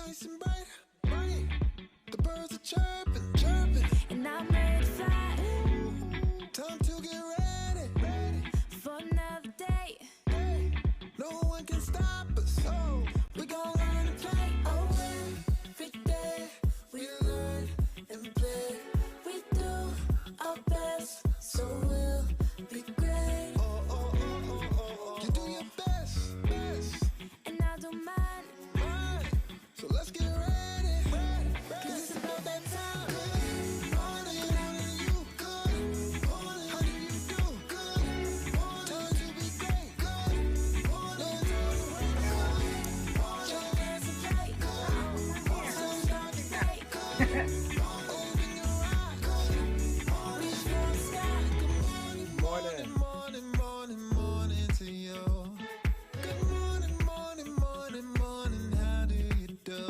nice and bright, bright. The birds are chirping, chirping, and I'm ready to fly. Time to get ready, ready for another day. Hey, no one can stop us. Oh, we gon' learn to play. Oh, every day we learn and play. We do our best, so we'll be great. Oh, oh, oh, oh, oh, oh. You do your best, best, and I do mine, mine. So let's get ready, ready, ready. 'Cause it's about that time. Good morning, morning, you. Good morning, how do you do? Good morning, time to be great. Good morning, good morning. Your best and play. Good morning, start the day. Good morning, open your eyes. Good morning, reach for the sky. Good morning, morning, morning, morning to you. Good morning, morning, morning, morning, how do you do?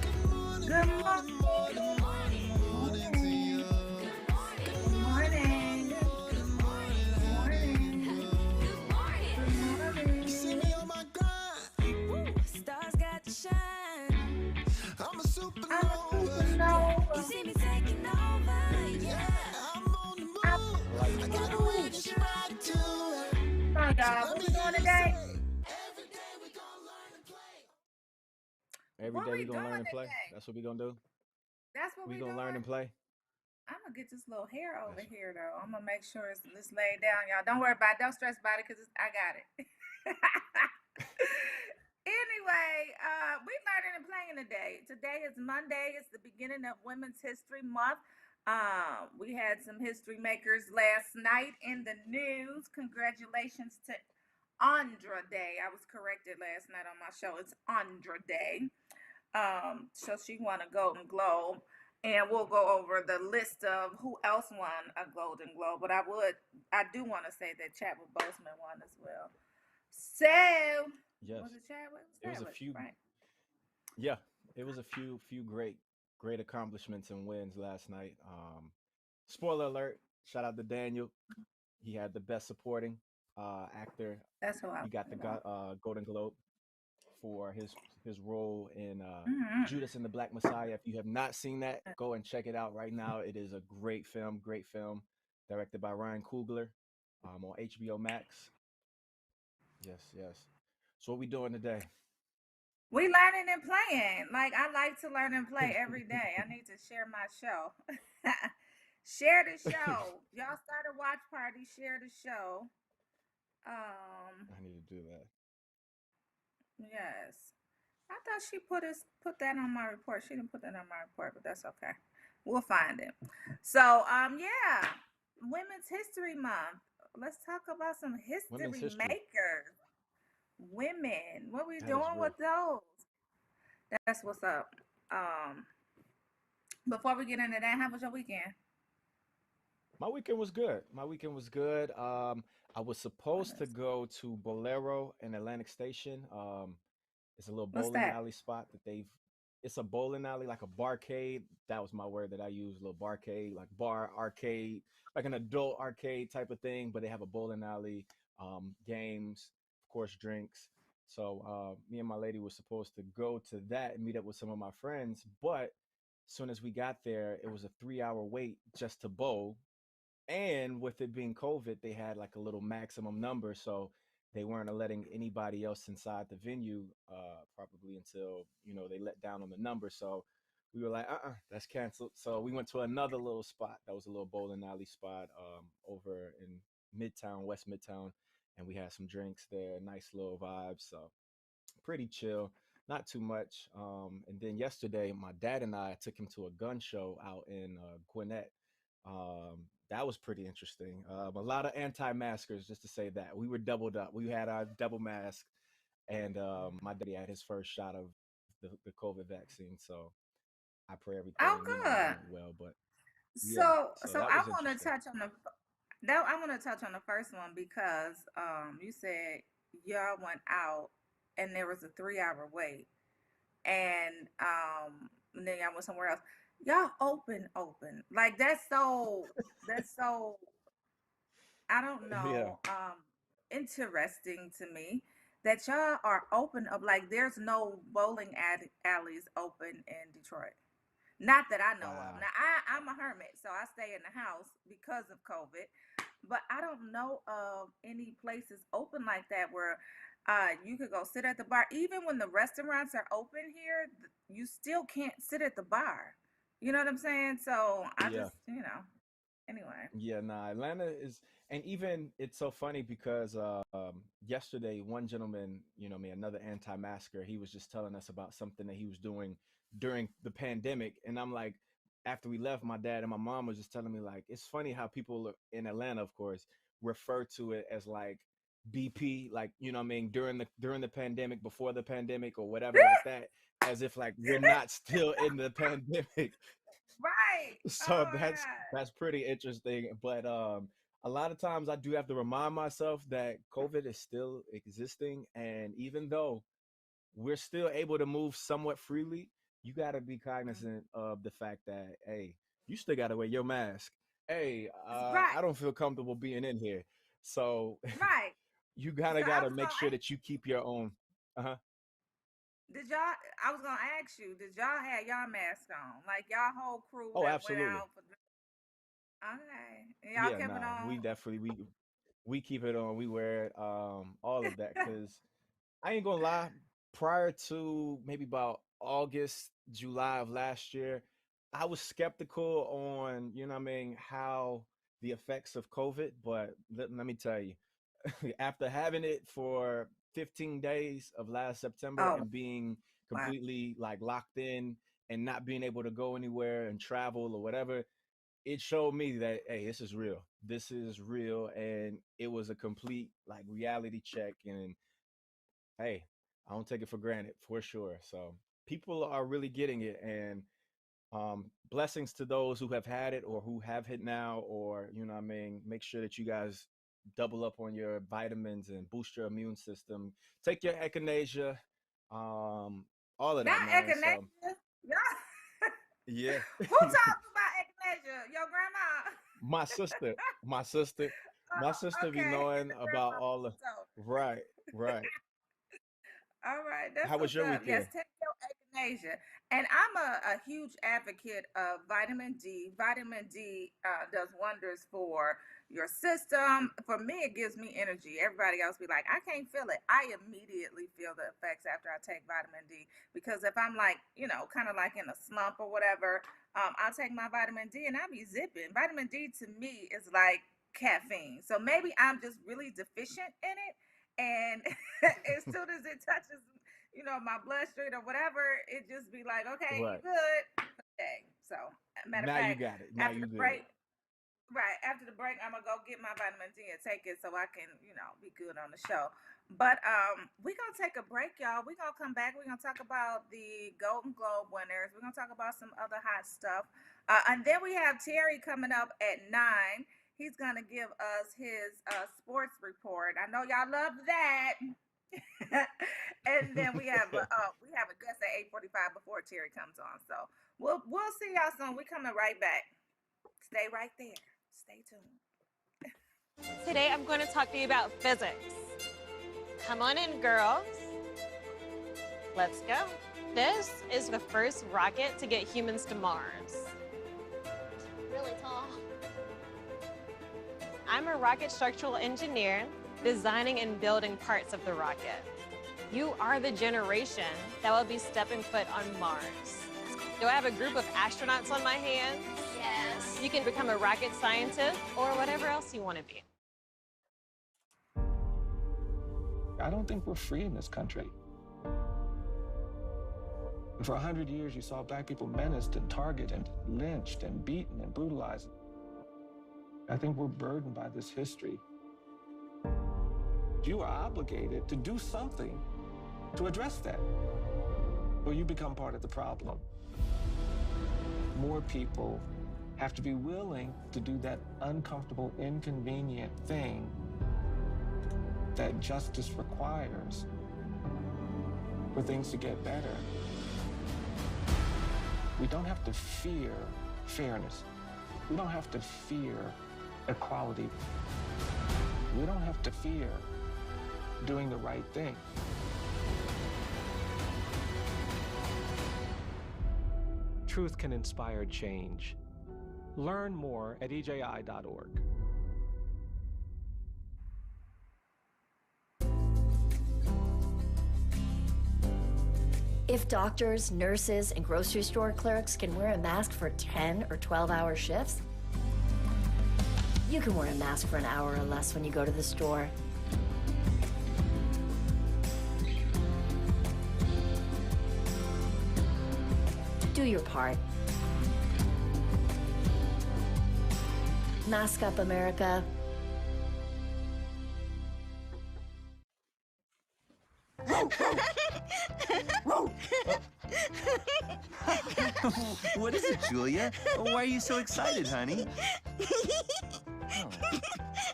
Good morning, Good morning, morning, morning, morning to you. Good morning. morning, morning, how do you Morning. do? Good You see morning. me on my grind. Woo, stars got to shine. I'm a I'm a supernova. Yeah, you supernova. see me taking over. Yeah, I'm on the I'm move. I like I it. got a way to shine to it. Come on, So y'all. let What me we doing hear you today? say, every day we gonna learn and play. Every What day we we gonna learn doing and play. today? That's what we gonna do. That's what We we gonna learn doing. and play. I'm gonna get this little hair over That's here though. I'm gonna make sure it's laid down, y'all. Don't worry about it. Don't stress about it, cause I got it. Anyway, we learning and playing today. Today is Monday. It's the beginning of Women's History Month. We had some history makers last night in the news. Congratulations to Andra Day. I was corrected last night on my show. It's Andra Day. So she won a Golden Globe, and we'll go over the list of who else won a Golden Globe. But I do want to say that Chadwick Boseman won as well. So yes. was it Chadwick? It was It was a Chadwick, few. right? Yeah, it was a few great accomplishments and wins last night. Spoiler alert! Shout out to Daniel. He had the best supporting actor. That's who I He was got the talking about. Golden Globe for his role in Mm-hmm. Judas and the Black Messiah. If you have not seen that, go and check it out right now. It is a great film, directed by Ryan Coogler, on HBO Max. Yes, yes. So what we doing today? We learning and playing. Like I like to learn and play every day. I need to share my show. Share the show. Y'all start a watch party. Share the show. Um, I need to do that. yes. I thought she put that on my report. She didn't put that on my report, but that's okay. We'll find it. So yeah, Women's History Month. Let's talk about some Women's history history. makers. Women. What we That is doing real. with those? That's what's up. Um, before we get into that, how was your weekend? My weekend was good. My weekend was good. I was I supposed know. to go to Bolero in Atlantic Station. It's a little What's bowling that? alley spot that they've. It's a bowling alley, like a barcade. That was my word that I used. A little barcade, like bar arcade, like an adult arcade type of thing. But they have a bowling alley, games, of course, drinks. So me and my lady were supposed to go to that and meet up with some of my friends. But as soon as we got there, it was a 3 hour wait just to bowl, and with it being COVID, they had like a little maximum number, so they weren't letting anybody else inside the venue, probably until they let down on the number. So we were like, that's canceled. So we went to another little spot that was a little bowling alley spot, over in Midtown, West Midtown, and we had some drinks there, nice little vibes. So pretty chill, not too much. And then yesterday, my dad and I took him to a gun show out in Gwinnett. That was pretty interesting. A lot of anti-maskers, just to say that we were doubled up. We had our double mask, and my daddy had his first shot of the COVID vaccine. So I pray Oh, everything good. went well. But yeah, So so that I was want to interesting. touch on the that I want to touch on the first one because you said y'all went out and there was a 3 hour wait and then y'all went somewhere else. Y'all open like that's so I don't Yeah, know interesting to me that y'all are open of like there's no alleys open in Detroit. Not that I know of. Wow. Now I'm a hermit, so I stay in the house because of COVID. But I don't know of any places open like that where you could go sit at the bar. Even when the restaurants are open here, you still can't sit at the bar. You know what I'm saying? So I Yeah. just, anyway. Yeah, nah, Atlanta is, and even it's so funny because yesterday one gentleman, another anti-masker, he was just telling us about something that he was doing during the pandemic, and I'm like, after we left, my dad and my mom was just telling me like, it's funny how people in Atlanta, of course, refer to it as like BP, like during the pandemic, before the pandemic, or whatever like that, as if like we're not still in the pandemic. Right. So Oh my that's pretty interesting, but a lot of times I do have to remind myself that COVID is still existing, and even though we're still able to move somewhat freely, you got to be God. cognizant of the fact that, hey, you still got to wear your mask. Hey, Right. I don't feel comfortable being in here, so Right. you kind So of got I to was make gonna sure that you keep your own. Uh-huh. did y'all I was gonna ask you, did y'all have y'all mask on? Like y'all whole crew Oh, that went absolutely. out for okay. And y'all Yeah, kept it nah, on? we definitely we keep it on. We wear it, all of that, because I ain't gonna lie. Prior to maybe about August, July of last year, I was skeptical on, how the effects of COVID. But let me tell you, after having it for 15 days of last September Oh and being wow. completely like locked in and not being able to go anywhere and travel or whatever, it showed me that, hey, this is real. This is real, and it was a complete like reality check. And hey, I don't take it for granted for sure. So people are really getting it, and blessings to those who have had it or who have it now, or make sure that you guys double up on your vitamins and boost your immune system. Take your echinacea, um, all of Not that, man. So echinacea. Y'all yeah, who talks about echinacea? Your grandma. my sister, my sister, my Oh, sister be okay. knowing The about grandma all the so. right, right. All right, that's How was what's your up. Yes, weekend? take your echinacea. And I'm a huge advocate of vitamin D. Vitamin D does wonders for your system. For me, it gives me energy. Everybody else be like, I can't feel it. I immediately feel the effects after I take vitamin D because if I'm like, kind of like in a slump or whatever, I'll take my vitamin D and I'll be zipping. Vitamin D to me is like caffeine. So maybe I'm just really deficient in it and as soon as it touches, my bloodstream or whatever, it just be like, okay, you Right. good. Okay. So, matter of Now you fact, got it. Now after you the good. break, right after the break, I'm gonna go get my vitamin D and take it so I can, be good on the show. But we're gonna take a break, y'all. We're gonna come back. We're gonna talk about the Golden Globe winners. We're gonna talk about some other hot stuff, and then we have Terry coming up at 9. He's gonna give us his sports report. I know y'all love that. And then we have a guest at 8:45 before Terry comes on. So we'll see y'all soon. We coming right back. Stay right there. Stay tuned. Today I'm going to talk to you about physics. Come on in, girls. Let's go. This is the first rocket to get humans to Mars. Really tall. I'm a rocket structural engineer, designing and building parts of the rocket. You are the generation that will be stepping foot on Mars. Do I have a group of astronauts on my hands? Yes. You can become a rocket scientist or whatever else you want to be. I don't think we're free in this country. For 100 years, you saw Black people menaced and targeted and lynched and beaten and brutalized. I think we're burdened by this history. You are obligated to do something to address that, or you become part of the problem. More people have to be willing to do that uncomfortable, inconvenient thing that justice requires for things to get better. We don't have to fear fairness. We don't have to fear equality. We don't have to fear doing the right thing. Truth can inspire change. Learn more at EJI.org. If doctors, nurses, and grocery store clerks can wear a mask for 10 or 12-hour shifts, you can wear a mask for an hour or less when you go to the store. Do your part. Mask up, America. What is it, Julia? Why are you so excited, honey?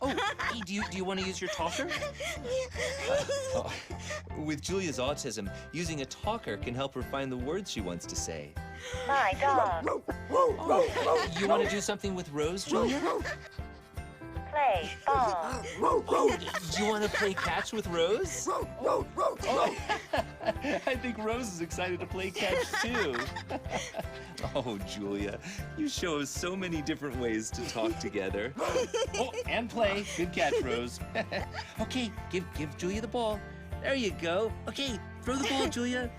Oh, hey, do you want to use your talker? With Julia's autism, using a talker can help her find the words she wants to say. My dog. You want to do something with Rose, Julia? Play ball. Do you want to play catch with Rose? Oh, I think Rose is excited to play catch too. Oh, Julia, you show us so many different ways to talk together. Oh, and play. Good catch, Rose. Okay, give Julia the ball. There you go. Okay, throw the ball, Julia.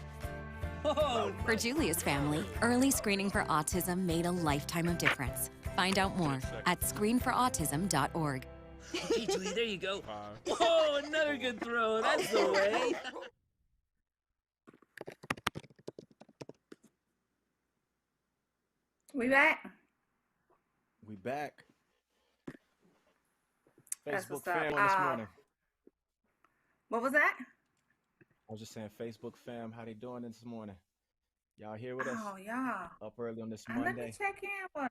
Oh, For Julia's family, early screening for autism made a lifetime of difference. Find out more at screenforautism.org. okay, Julia, there you go. Oh, another good throw. That's the way. We back? We back. That's Facebook what's up. fam on this morning. What was that? I was just saying, Facebook fam, how they doing this morning? Y'all here with us? Oh, yeah. Up early on this Let me Monday. check in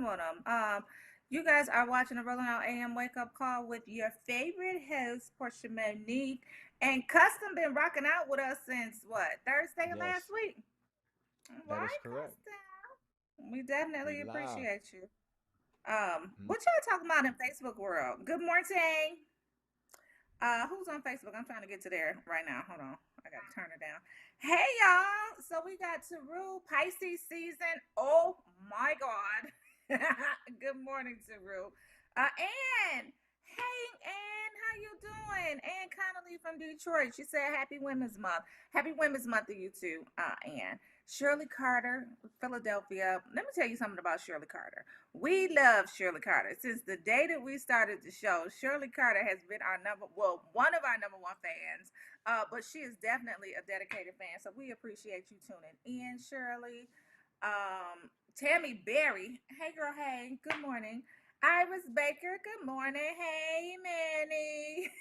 with them. You guys are watching the Rolling Out AM Wake Up Call with your favorite host, Portia Monique. And Custom been rocking out with us since, what, Thursday of Yes. last week? That is Right, correct. Custom? We definitely We live. appreciate you. What y'all talking about in Facebook world? Good morning. Who's on Facebook? I'm trying to get to there right now. Hold on. I gotta turn it down. Hey y'all. So we got Taru Pisces season. Oh my God. Good morning, Taru. Ann. Hey Ann, how you doing? Ann Connolly from Detroit. She said happy Women's Month. Happy Women's Month to you too, Ann. Shirley Carter, Philadelphia. Let me tell you something about Shirley Carter. We love Shirley Carter. Since the day that we started the show, Shirley Carter has been one of our number one fans. But she is definitely a dedicated fan. So we appreciate you tuning in, Shirley. Tammy Berry. Hey girl, hey. Good morning. Iris Baker. Good morning. Hey Manny.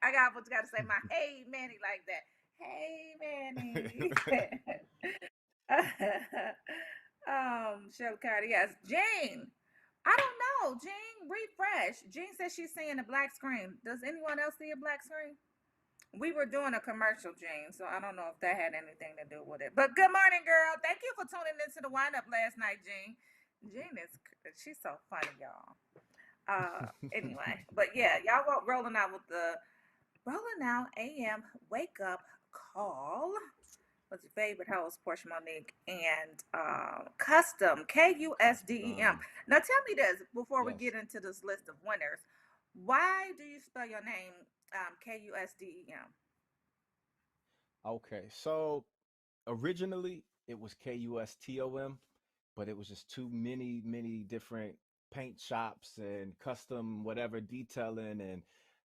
I got to say my hey Manny like that. Hey Manny. Shirley Carter, yes. Jane. I don't know. Jane, refresh. Jane says she's seeing a black screen. Does anyone else see a black screen? We were doing a commercial, Jane, so I don't know if that had anything to do with it. But good morning, girl. Thank you for tuning into the wind-up last night, Jane. Jane she's so funny, y'all. Anyway, but yeah, y'all go rolling out with the Rolling Out AM Wake Up Call with your favorite host, Portia Monique, and Custom, Kusdem. Now tell me this before we Yes. get into this list of winners. Why do you spell your name Kusdem? Okay, so originally it was Kustom, but it was just too many different paint shops and custom whatever detailing and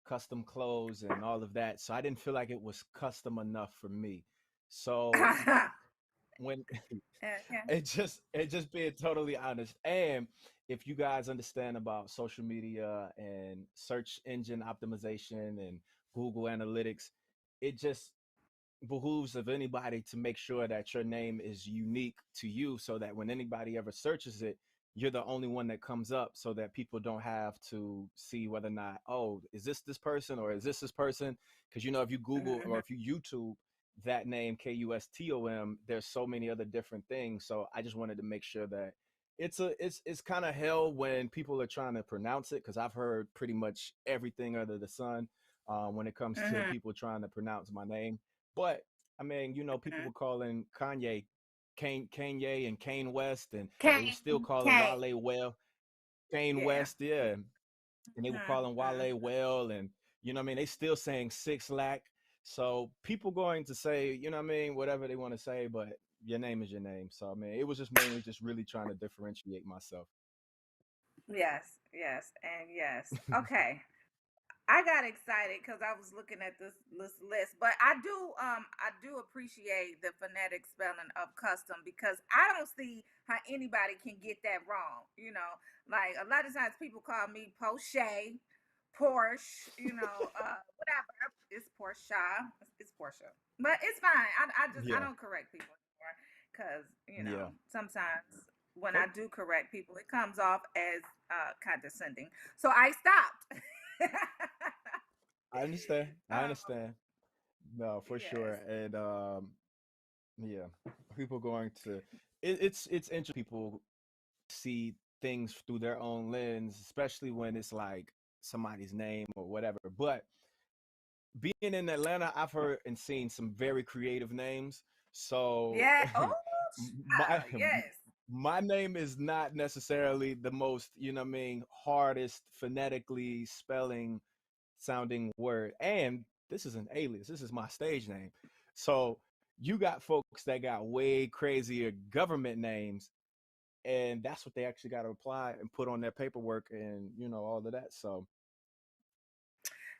custom clothes and all of that. So I didn't feel like it was custom enough for me. So when it just being totally honest, and if you guys understand about social media and search engine optimization and Google Analytics, it just behooves of anybody to make sure that your name is unique to you so that when anybody ever searches it, you're the only one that comes up so that people don't have to see whether or not, oh, is this person or is this person? Because, you know, if you Google or if you YouTube that name Kustom, there's so many other different things. So I just wanted to make sure that it's kind of hell when people are trying to pronounce it, because I've heard pretty much everything under the sun. when it comes to Mhm. people trying to pronounce my name. But I mean, people Mhm. were calling Kanye and Kane West, and they were still Kane, calling Kane. Wale Well, Kane Yeah. West, yeah, and they were Mhm. calling Mhm. Wale Well, and what I mean, they still saying Six Lack. So people going to say, what I mean, whatever they want to say, but your name is your name. So I mean, it was just mainly just really trying to differentiate myself. Yes, yes, and yes. Okay. I got excited because I was looking at this list, but I do appreciate the phonetic spelling of custom because I don't see how anybody can get that wrong. Like a lot of times people call me Porsche, Porsche, whatever. It's Porsche, it's Porsche, but it's fine. I Yeah, don't correct people anymore because yeah. sometimes when I Okay, do correct people, it comes off as condescending. So I stopped. I understand. I um, understand. No, for sure. yes. And yeah, people going to it's interesting. People see things through their own lens, especially when it's like somebody's name or whatever. But being in Atlanta, I've heard and seen some very creative names. So Yeah. Oh, my yes. my name is not necessarily the most, what I mean, hardest phonetically spelling sounding word. And this is an alias. This is my stage name. So you got folks that got way crazier government names, and that's what they actually got to apply and put on their paperwork and all of that. So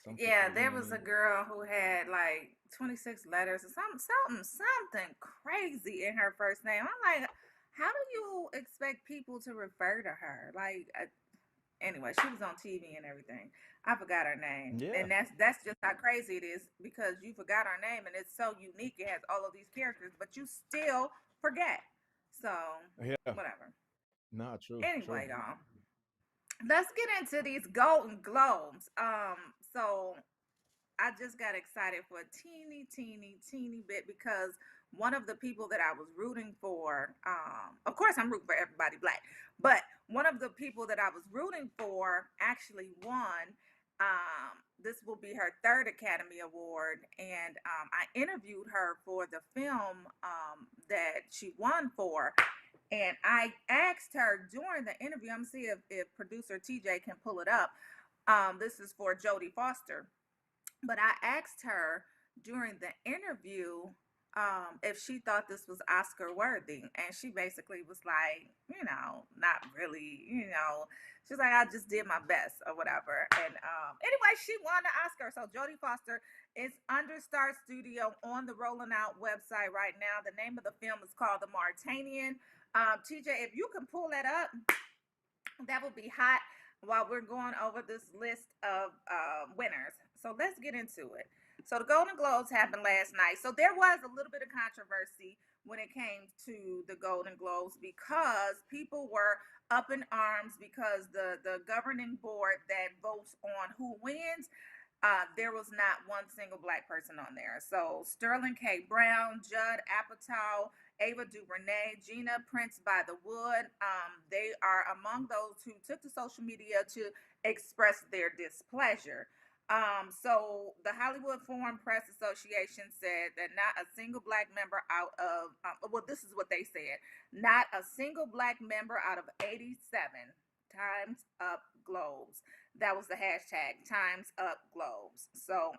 some Yeah, people, there what I was a mean. girl who had like 26 letters or something crazy in her first name. I'm like, how do you expect people to refer to her? Anyway, she was on TV and everything. I forgot her name, Yeah, and that's just how crazy it is because you forgot her name, and it's so unique. It has all of these characters, but you still forget. So yeah. whatever. Nah, true, true. Anyway, y'all, let's get into these Golden Globes. So I just got excited for a teeny bit because one of the people that I was rooting for, of course, I'm rooting for everybody black, but one of the people that I was rooting for actually won. This will be her third Academy Award, and I interviewed her for the film that she won for. And I asked her during the interview, I'm gonna see if producer TJ can pull it up. This is for Jodie Foster, but I asked her during the interview if she thought this was Oscar worthy, and she basically was like, not really. She's like, I just did my best or whatever. And anyway, she won the Oscar. So Jodie Foster is under Star Studio on the Rolling Out website right now. The name of the film is called The Mauritanian. TJ, if you can pull that up, that would be hot while we're going over this list of winners. So let's get into it. So the Golden Globes happened last night. So there was a little bit of controversy when it came to the Golden Globes because people were up in arms because the governing board that votes on who wins, there was not one single black person on there. So Sterling K. Brown, Judd Apatow, Ava DuVernay, Gina Prince by the Wood, they are among those who took to social media to express their displeasure. So the Hollywood Foreign Press Association said that not a single black member out of, well, this is what they said, not a single black member out of 87 Times Up Globes. That was the hashtag Times Up Globes. So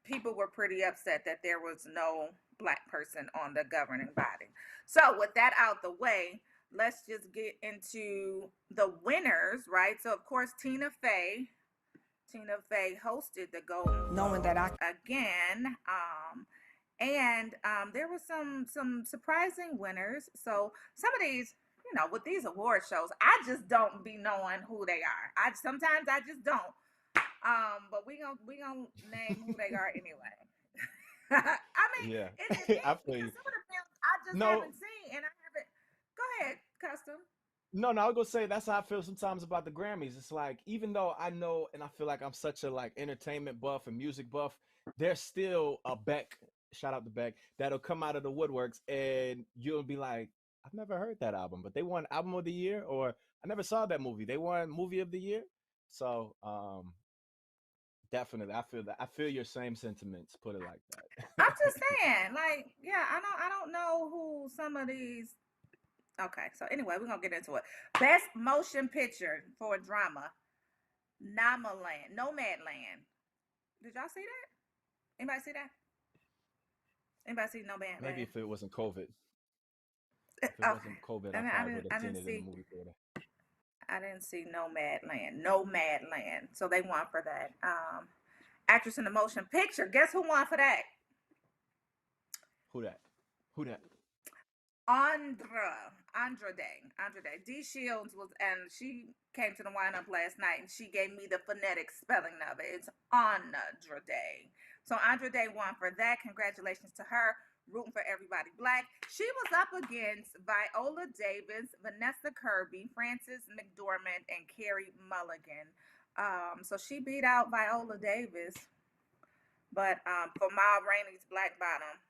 people were pretty upset that there was no black person on the governing body. So with that out the way, let's just get into the winners, right? So of course Tina Fey hosted the Golden Globes again. And there were some surprising winners. So some of these, with these award shows, I just don't be knowing who they are. Sometimes I just don't. But we gonna name who they are anyway. I mean, Yeah, it's I interesting feel because you. some of the films I just No, haven't seen, and I haven't. Go ahead, Custom. no, I was gonna say that's how I feel sometimes about the Grammys. It's like even though I know and I feel like I'm such a like entertainment buff and music buff, there's still a Beck, shout out to Beck, that'll come out of the woodworks and you'll be like, I've never heard that album, but they won album of the year, or I never saw that movie. They won movie of the year. So Definitely, I feel that. I feel your same sentiments. Put it like I'm that. just saying, like, yeah, I don't know who some of these. Okay, so anyway, we're gonna get into it. Best motion picture for a drama, Nomadland. Did y'all see that? Anybody see that? Anybody see Maybe Nomadland? if it wasn't COVID. If it Okay, wasn't COVID, I and probably would have seen it in the movie theater. I didn't see Nomadland. So they won for that. Actress in the motion picture. Guess who won for that? Who that? Who that? Andrade. D Shields was, and she came to the lineup last night, and she gave me the phonetic spelling of it. It's Andrade. So Andrade won for that. Congratulations to her. Rooting for everybody black. She was up against Viola Davis, Vanessa Kirby, Frances McDormand, and Carey Mulligan. So she beat out Viola Davis. But for Ma Rainey's Black Bottom,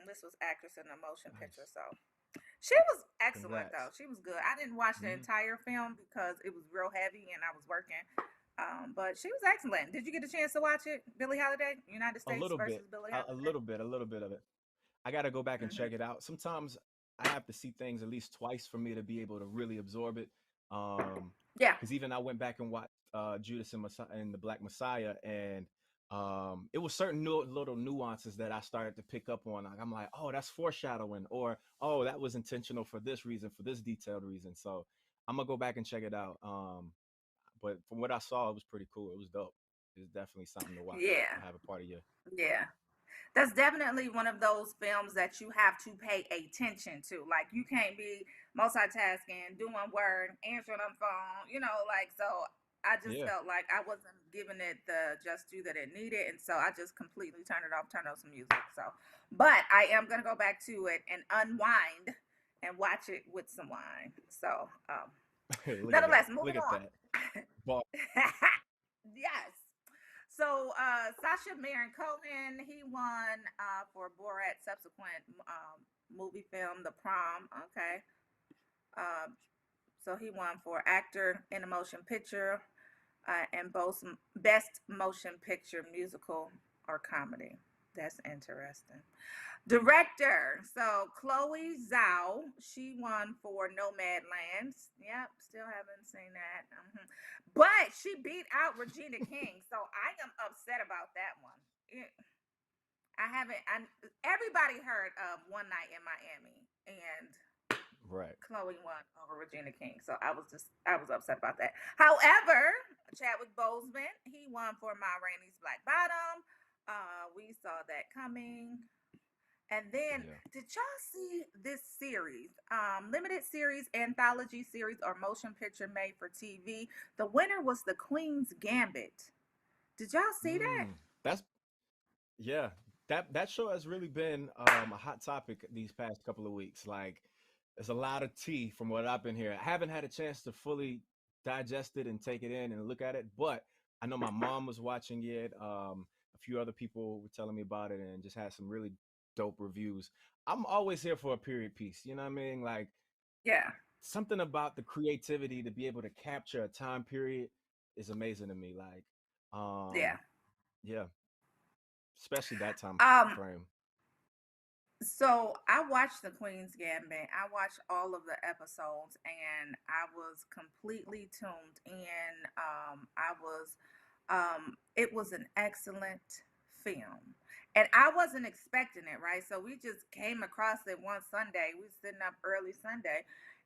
this was actress in a motion picture. So she was excellent, though. Congrats. She was good. I didn't watch the Mhm. entire film because it was real heavy and I was working. But she was excellent. Did you get a chance to watch it? Billie Holiday, United A States little versus bit, Billie a Holiday. little bit of it. I got to go back and Hmm. check it out. Sometimes I have to see things at least twice for me to be able to really absorb it. Yeah. Because even I went back and watched Judas and the Black Messiah, and it was certain little nuances that I started to pick up on. Like, I'm like, oh, that's foreshadowing, or oh, that was intentional for this reason, for this detailed reason. So I'm gonna go back and check it out. But from what I saw, it was pretty cool. It was dope. It's definitely something to watch Yeah. to have a part of your. Yeah. That's definitely one of those films that you have to pay attention to. Like, you can't be multitasking, doing work, answering on the phone, like, so I just Yeah. felt like I wasn't giving it the just due that it needed. And so I just completely turned it off, turned on some music. So, but I am going to go back to it and unwind and watch it with some wine. So, Look at that. nonetheless, Look moving at on. that. Ball. Yes. So Sacha Baron Cohen, he won for Borat's subsequent movie film, The Prom. Okay. So he won for actor in a motion picture and both best motion picture, musical or comedy. That's interesting. Director. So Chloe Zhao, she won for Nomadland. Yep, still haven't seen that. But she beat out Regina King. So I am upset about that one. I haven't. Everybody heard of One Night in Miami, and Right. Chloe won over Regina King. So I was upset about that. However, Chadwick Boseman, he won for Ma Rainey's Black Bottom. We saw that coming. And then, Yeah. did y'all see this series, limited series, anthology series, or motion picture made for TV? The winner was The Queen's Gambit. Did y'all see that? That's yeah. That show has really been a hot topic these past couple of weeks. Like, there's a lot of tea from what I've been hearing. I haven't had a chance to fully digest it and take it in and look at it, but I know my mom was watching it. A few other people were telling me about it and just had some really dope reviews. I'm always here for a period piece. You know what I mean? Like, Yeah. something about the creativity to be able to capture a time period is amazing to me. Like, Yeah. yeah, especially that time Um, frame. So I watched The Queen's Gambit. I watched all of the episodes, and I was completely tuned in. It was an excellent film, and I wasn't expecting it. Right, so we just came across it one Sunday. We was sitting up early Sunday,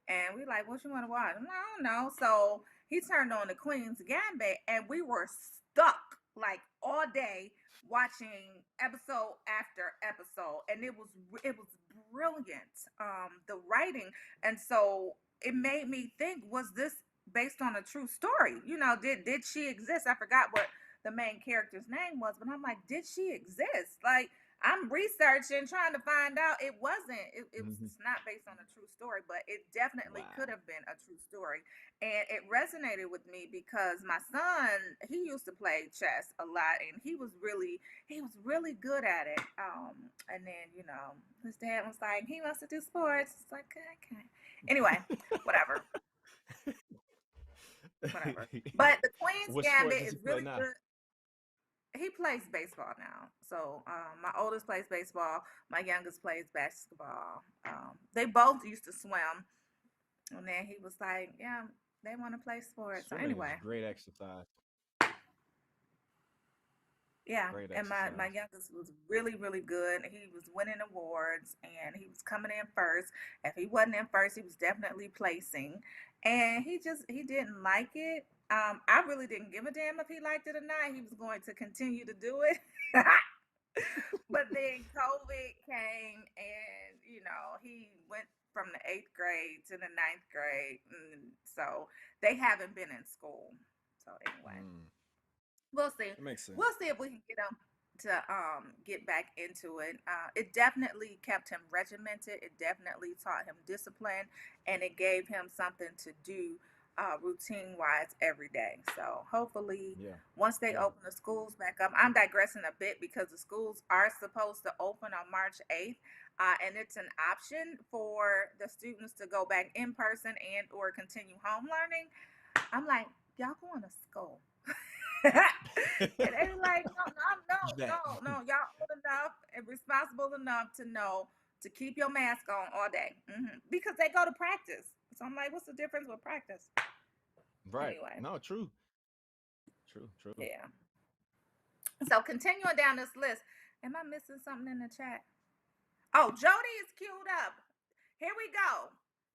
and we like, "What you want to watch?" I'm like, "I don't know." So he turned on The Queen's Gambit, and we were stuck like all day watching episode after episode, and it was brilliant, the writing. And so it made me think, was this based on a true story? Did she exist? I forgot what the main character's name was, but I'm like, did she exist? Like, I'm researching, trying to find out. It wasn't. It's not based on a true story, but it definitely could Wow. have been a true story. And it resonated with me because my son, he used to play chess a lot, and he was really good at it. And then his dad was like, he wants to do sports. It's like, okay. Anyway, whatever. Whatever. But The Queen's What sport Gambit does is he play really now? good. he plays baseball now. So my oldest plays baseball. My youngest plays basketball. They both used to swim, and then he was like, "Yeah, they want to play sports." So Swimming is anyway, great exercise. yeah, Great and my exercise. youngest was really good. He was winning awards and he was coming in first. If he wasn't in first, he was definitely placing. And he didn't like it. I really didn't give a damn if he liked it or not. He was going to continue to do it. But then COVID came and he went from the 8th grade to the ninth grade. And so they haven't been in school. So anyway. Mm, We'll see. that makes sense. We'll see if we can get him to get back into it. It definitely kept him regimented. It definitely taught him discipline, and it gave him something to do routine wise every day. So hopefully, Yeah. once they Yeah. open the schools back up, I'm digressing a bit because the schools are supposed to open on March 8th. And it's an option for the students to go back in person and or continue home learning. I'm like, y'all going to school. And they were like, no, no, no, That. no, no. Y'all old enough and responsible enough to know to keep your mask on all day because they go to practice. So I'm like, what's the difference with practice? Right. Anyway, No, true. True. True. yeah. So continuing down this list, am I missing something in the chat? Oh, Jody is queued up. Here we go.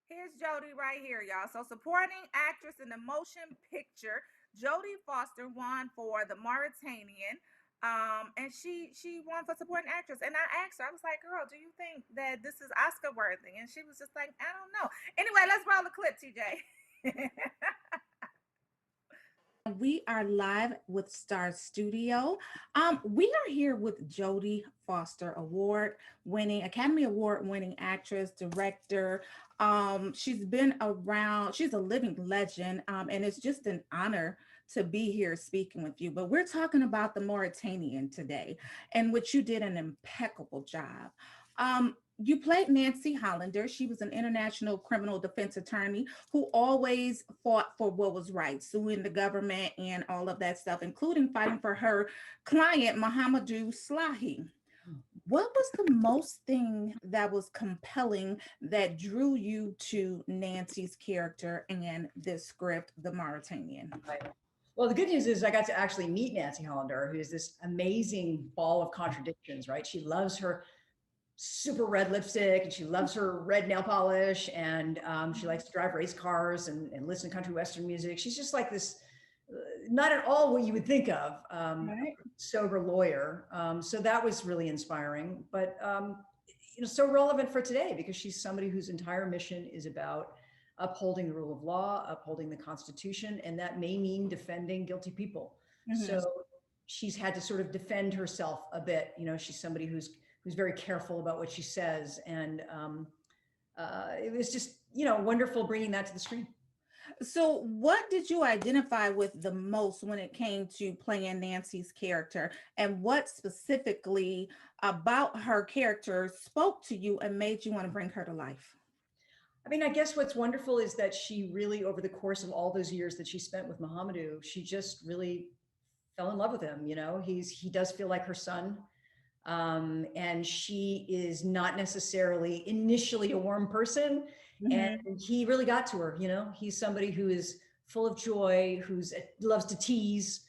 Here's Jody right here, y'all. So supporting actress in the motion picture, Jodie Foster won for The Mauritanian. And she won for supporting actress. And I asked her, I was like, girl, do you think that this is Oscar worthy? And she was just like, I don't know. Anyway, let's roll the clip, TJ. We are live with Star Studio. We are here with Jodie Foster, Academy Award winning actress, director. She's been around, she's a living legend, and it's just an honor to be here speaking with you. But we're talking about The Mauritanian today, in which you did an impeccable job. You played Nancy Hollander. She was an international criminal defense attorney who always fought for what was right, suing the government and all of that stuff, including fighting for her client, Mohamedou Slahi. What was the most thing that was compelling that drew you to Nancy's character and this script, The Mauritanian? Right. Well, the good news is I got to actually meet Nancy Hollander, who's this amazing ball of contradictions, right? She loves her super red lipstick and she loves her red nail polish, and she likes to drive race cars and listen to country western music. She's just like this, not at all what you would think of, Right. sober lawyer. So that was really inspiring, but so relevant for today because she's somebody whose entire mission is about upholding the rule of law, upholding the Constitution, and that may mean defending guilty people. So she's had to sort of defend herself a bit. She's somebody who's very careful about what she says, and it was just wonderful bringing that to the screen. So, what did you identify with the most when it came to playing Nancy's character, and what specifically about her character spoke to you and made you want to bring her to life? I mean, I guess what's wonderful is that she really, over the course of all those years that she spent with Mohamedou, she just really fell in love with him. He does feel like her son. And she is not necessarily initially a warm person. And he really got to her. He's somebody who is full of joy, who's loves to tease.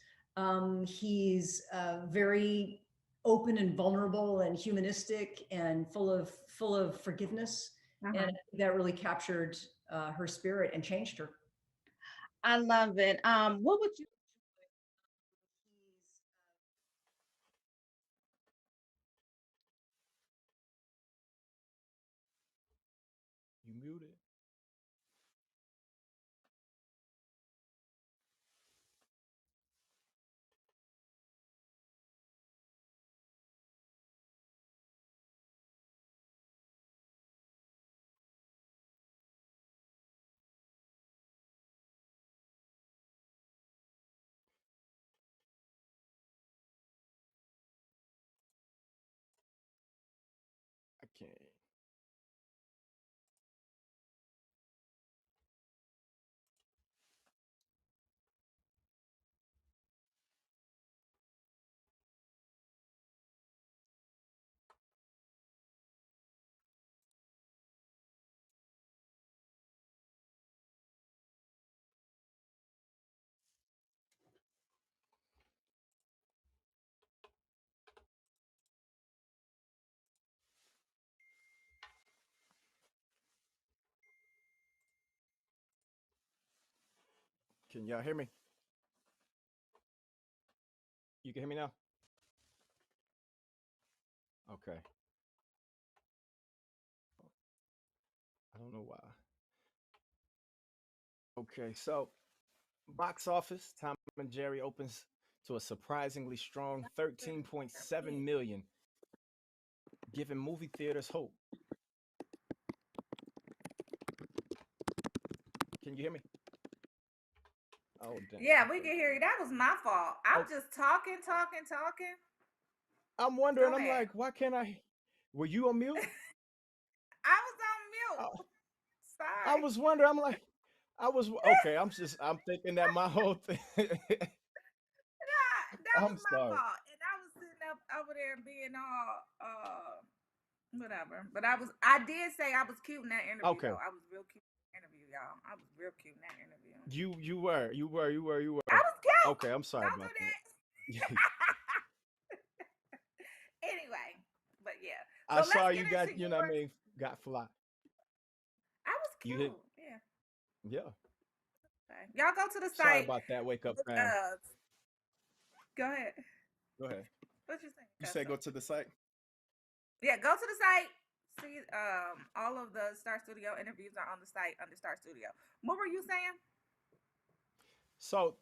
He's very open and vulnerable and humanistic and full of forgiveness. And I think that really captured her spirit and changed her. I love it. What would you? You muted. I can't. Can y'all hear me? You can hear me now? Okay. I don't know why. Okay, so box office, Tom and Jerry opens to a surprisingly strong 13.7 million, giving movie theaters hope. Can you hear me? Oh, damn. Yeah, we can hear you. That was my fault. I'm Oh, just talking. I'm wondering, Go I'm ahead. like, why can't I? Were you on mute? I was on mute. I, I Sorry. was wondering, I'm like, okay, I'm thinking that my whole thing. That was I'm my sorry. fault. And I was sitting up over there being all whatever. But I did say I was cute in that interview Okay. though. I was real cute in that interview, y'all. I was real cute in that interview. You were. I was cute. Okay, I'm sorry Don't do about that. that. Anyway, but yeah. I So saw let's you get into got, you know what I yours. mean, got fly. I was You cute. hit, Yeah. yeah. Okay. Y'all go to the Sorry site. about that. Wake up, Look, fam. go ahead. Go ahead. What you saying? You say go to the site? Yeah, go to the site. See, all of the Star Studio interviews are on the site under Star Studio. What were you saying? So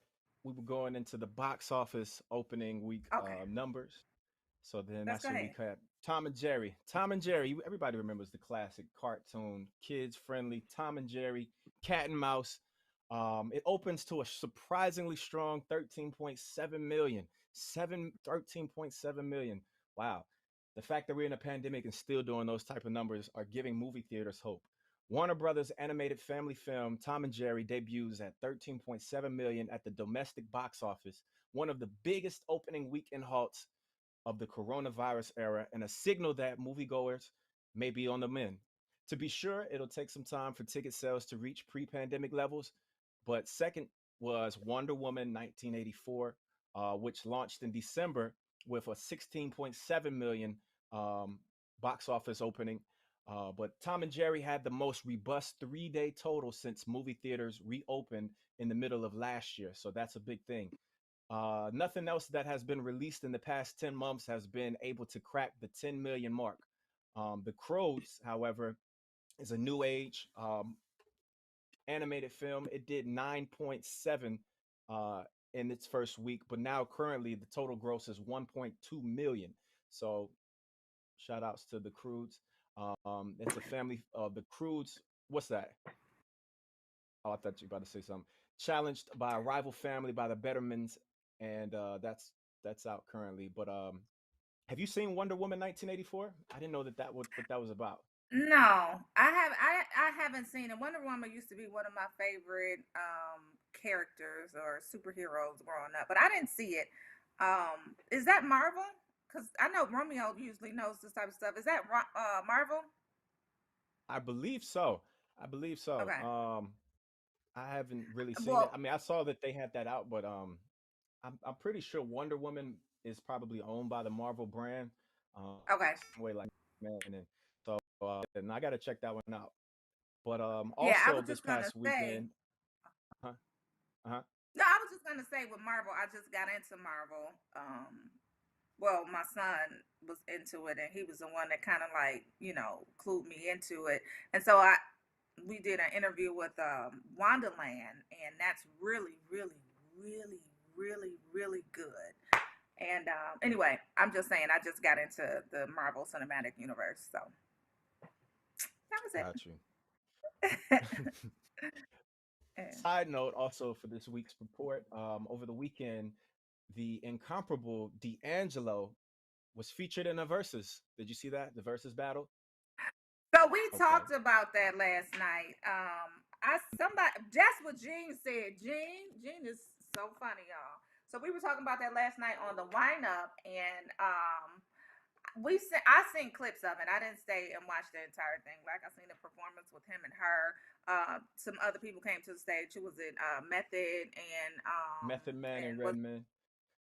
we were going into the box office opening week Okay, numbers. So then let's that's go what we ahead. had. Tom and Jerry. Tom and Jerry. Everybody remembers the classic cartoon, kids friendly. Tom and Jerry, cat and mouse. It opens to a surprisingly strong 13.7 million. 13.7 million. Wow. The fact that we're in a pandemic and still doing those type of numbers are giving movie theaters hope. Warner Brothers animated family film Tom and Jerry debuts at 13.7 million at the domestic box office, one of the biggest opening weekend halts of the coronavirus era, and a signal that moviegoers may be on the mend. To be sure, it'll take some time for ticket sales to reach pre-pandemic levels, but second was Wonder Woman 1984, which launched in December with a 16.7 million um, box office opening. But Tom and Jerry had the most robust 3-day total since movie theaters reopened in the middle of last year. So that's a big thing. Nothing else that has been released in the past 10 months has been able to crack the 10 million mark. The Crows, however, is a new age animated film. It did 9.7 in its first week, but now currently the total gross is 1.2 million. So shout outs to the Croods. It's a family of the Croods. What's that? Oh, I thought you were about to say something. Challenged by a rival family by the Bettermans, and that's out currently. But have you seen Wonder Woman 1984? I didn't know that what that was about. No, I haven't seen it. Wonder Woman used to be one of my favorite characters or superheroes growing up, but I didn't see it. Is that Marvel? Because I know Romeo usually knows this type of stuff. Is that Marvel? I believe so. I believe so. Okay. I haven't really seen it. Well, I mean, I saw that they had that out, but I'm pretty sure Wonder Woman is probably owned by the Marvel brand, okay. some way like man, and so and I got to check that one out. But Yeah, I also was this just gonna past say. weekend, huh? Uh-huh. No, I was just gonna say with Marvel, I just got into Marvel. Well, my son was into it, and he was the one that kind of like clued me into it. And so we did an interview with Wonderland, and that's really, really, really, really, really good. And anyway, I'm just saying, I just got into the Marvel Cinematic Universe, so that was Got you. it. Yeah. Side note, also for this week's report, over the weekend, the incomparable D'Angelo was featured in a versus. Did you see that? The versus battle? So we Okay. talked about that last night. That's what Gene said. Gene is so funny, y'all. So we were talking about that last night on the wind up, and I seen clips of it. I didn't stay and watch the entire thing. Like I seen the performance with him and her. Some other people came to the stage. Who was it? Method Method Man and and was Redman.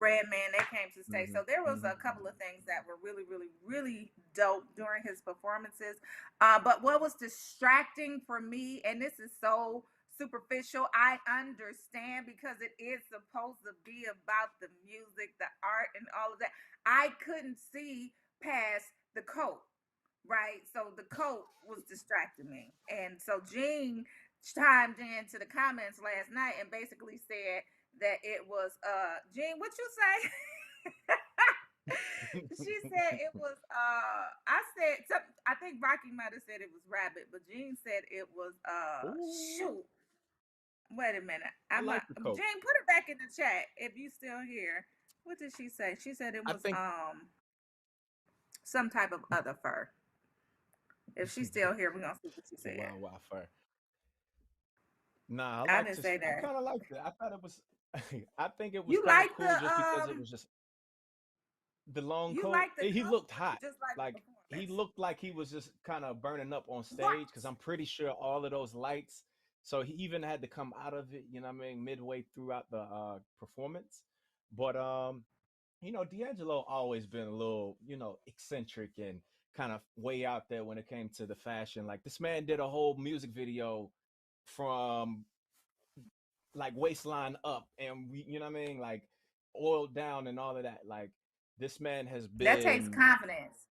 Redman, they came to stay. Mm-hmm. So there was a couple of things that were really, really, really dope during his performances. But what was distracting for me, and this is so superficial. I understand because it is supposed to be about the music, the art, and all of that. I couldn't see past the coat, right? So the coat was distracting me. And so Jean chimed into the comments last night and basically said that it was Jean, what you say? She said it was I said I think Rocky might have said it was rabbit, but Jean said it was shoot. Wait a minute. I like the coat. Jean, put it back in the chat if you still here. What did she say? She said it I was think some type of other fur. If she's still here, we're gonna see what she it's a said. wild fur. Nah, I didn't say I that. kind of liked it. I thought it was. I think it was You kind of like cool just because it was just the long you coat. like the He coat? looked hot. Just like Like the he performance. looked like he was just kind of burning up on stage Right. because I'm pretty sure all of those lights. So he even had to come out of it, you know what I mean, midway throughout the performance. But you know, D'Angelo always been a little, you know, eccentric and kind of way out there when it came to the fashion. Like this man did a whole music video from like waistline up and we, you know what I mean, like oiled down and all of that. Like this man has That takes been, confidence.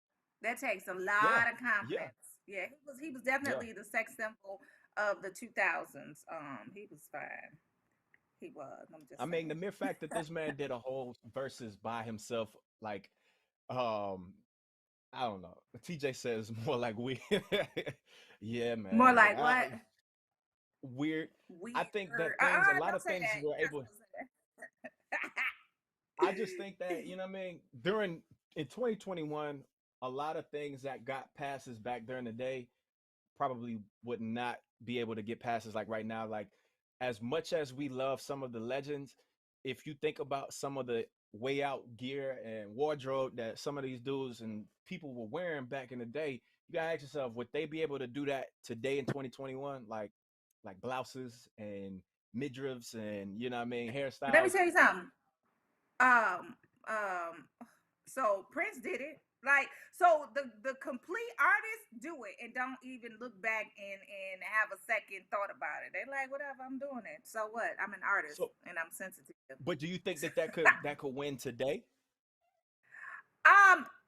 That takes a yeah, lot of yeah, confidence. Yeah, he was yeah. definitely the sex symbol of the 2000s. He was fine. He was. I'm I just mean, the saying. mere fact that this man did a whole verses by himself, like, um, I don't know. TJ says more like we, yeah, More man. Like like what? weird. I Weird. think that things, a lot Don't of say things that. were You're not able. supposed to say that. I just think that, you know what I mean, during in 2021, a lot of things that got passes back during the day probably would not be able to get passes like right now. Like as much as we love some of the legends, if you think about some of the way out gear and wardrobe that some of these dudes and people were wearing back in the day, you gotta ask yourself, would they be able to do that today in 2021? Like blouses and midriffs and you know what I mean, Let me hairstyles. tell you something. Um, um, so Prince did it. Like, so the complete artists do it and don't even look back and have a second thought about it. They like, whatever, I'm doing it. So what? I'm an artist So and I'm sensitive. but do you think that that could win today?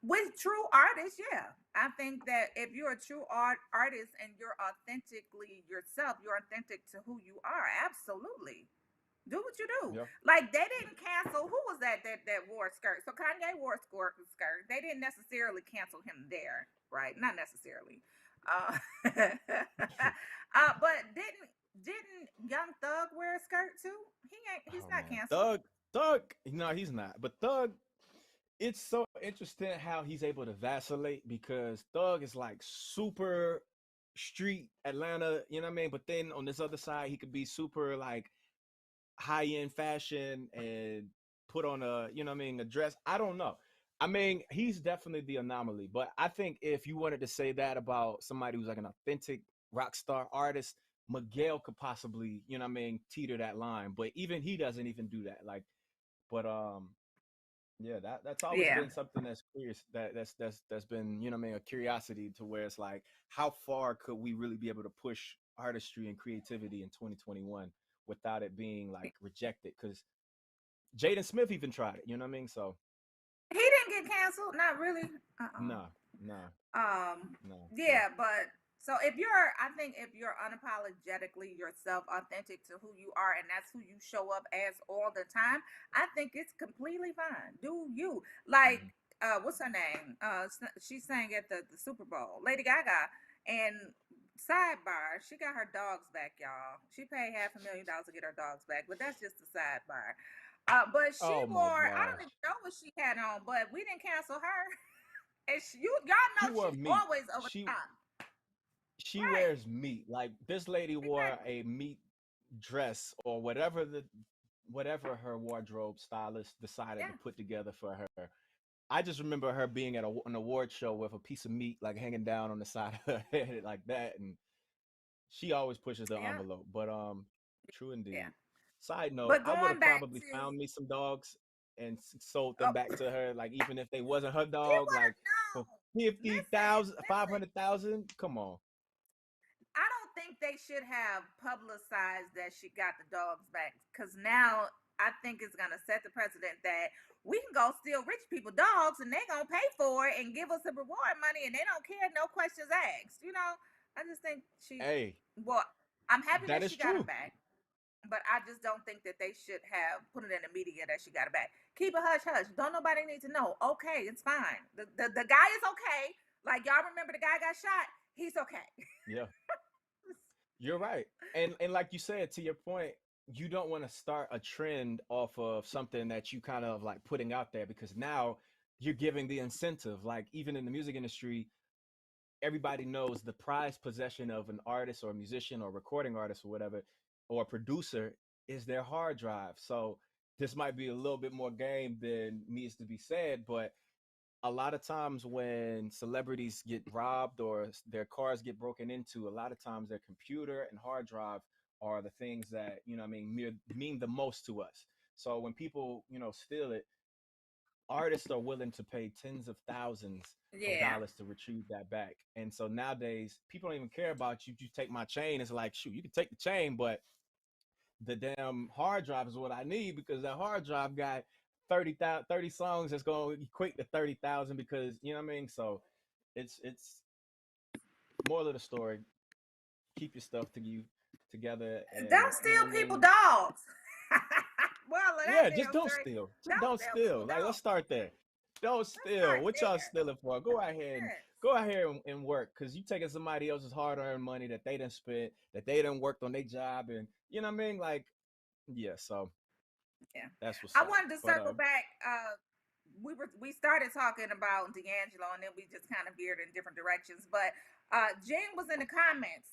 With true artists, yeah. I think that if you're a true artist and you're authentically yourself, you're authentic to who you are. Absolutely. Do what you do. Yeah. Like they didn't cancel. Who was that wore a skirt? So Kanye wore a skirt. They didn't necessarily cancel him there, right? Not necessarily. Uh, but didn't Young Thug wear a skirt too? He's Oh not man, canceled. Thug, no, he's not. But Thug, it's so interesting how he's able to vacillate because Thug is like super street Atlanta, you know what I mean? But then on this other side, he could be super like high end fashion and put on a, you know what I mean, a dress. I don't know. I mean, he's definitely the anomaly. But I think if you wanted to say that about somebody who's like an authentic rock star artist, Miguel could possibly, you know what I mean, teeter that line. But even he doesn't even do that. Like, but yeah, that's always Yeah. been something that's curious. That's been, you know what I mean, a curiosity to where it's like, how far could we really be able to push artistry and creativity in 2021 without it being like rejected? Because Jaden Smith even tried it, you know what I mean? So He didn't get canceled. Not really. no, no, no. Yeah, but so I think if you're unapologetically yourself, authentic to who you are, and that's who you show up as all the time, I think it's completely fine. Do you like? What's her name? She sang at the Super Bowl, Lady Gaga, and sidebar, she got her dogs back, y'all. She paid $500,000 to get her dogs back, but that's just a sidebar. But she Oh my wore, I don't gosh. even know what she had on, but we didn't cancel her. And y'all She know wore she's meat. always over She top. she Right. wears meat. Like this lady wore a meat dress or whatever her wardrobe stylist decided Yeah. to put together for her. I just remember her being at an award show with a piece of meat like hanging down on the side of her head like that, and she always pushes the Yeah. envelope. But true Yeah. indeed. Side note, But I would going have back probably to, found me some dogs and sold them oh, back to her, like even if they wasn't her she dog, would like have for known. 50,000, 500,000. Come on. I don't think they should have publicized that she got the dogs back, because now I think it's gonna set the precedent that we can go steal rich people dogs and they gonna pay for it and give us the reward money and they don't care, no questions asked. You know, I just think she. Hey, Well, I'm happy that that is she got true. him back, but I just don't think that they should have put it in the media that she got it back. Keep it hush hush. Don't nobody need to know. Okay, it's fine. The guy is okay. Like y'all remember the guy got shot. He's okay. Yeah, you're right. And like you said, to your point, you don't want to start a trend off of something that you kind of like putting out there, because now you're giving the incentive. Like even in the music industry, everybody knows the prized possession of an artist or a musician or recording artist or whatever, or a producer, is their hard drive. So this might be a little bit more game than needs to be said, but a lot of times when celebrities get robbed or their cars get broken into, a lot of times their computer and hard drive are the things that, you know what I mean, mean the most to us. So when people, you know, steal it, artists are willing to pay tens of thousands of Yeah. dollars to retrieve that back. And so nowadays, people don't even care about you. You take my chain. It's like, shoot, you can take the chain, but the damn hard drive is what I need, because that hard drive got 30 songs that's going to equate to 30,000, because, you know what I mean? So it's moral of the story. Keep your stuff together. And, Don't you know steal what I people mean? dogs. Well, Yeah, that just damn don't straight. steal. Just Don't don't steal steal. people Like, let's dogs. start there. Don't Let's steal. start What y'all there. stealing for? Go out here and Yes. go out here and work, because you taking somebody else's hard-earned money that they didn't spend, that they didn't worked on their job, and you know what I mean? Like, yeah. So Yeah. that's what's I up. wanted to But circle back. We started talking about D'Angelo and then we just kind of veered in different directions. But Jane was in the comments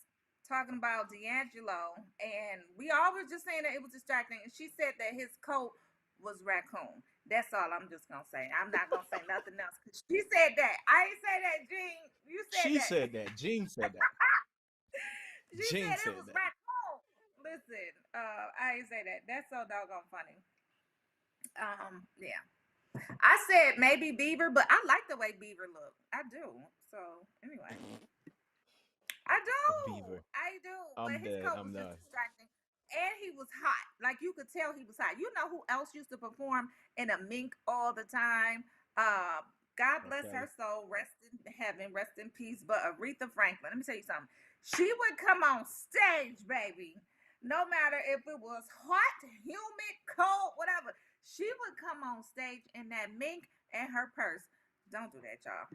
talking about D'Angelo, and we all were just saying that it was distracting. And she said that his coat was raccoon. That's all I'm just gonna say. I'm not gonna say nothing else. She said that. I ain't say that, Jean. You said she that. said that. Jean said that. She Jean said it said was that. raccoon. Listen, I ain't say that. That's so doggone funny. Yeah. I said maybe Beaver, but I like the way Beaver looked. I do. So anyway, I A do. beaver. I do. But I'm his dead. coat I'm was just done. distracting. And he was hot. Like you could tell he was hot. You know who else used to perform in a mink all the time? Uh, God R. bless her Kelly. soul. Rest in heaven. Rest in peace. But Aretha Franklin, let me tell you something. She would come on stage, baby. No matter if it was hot, humid, cold, whatever. She would come on stage in that mink and her purse. Don't do that, y'all.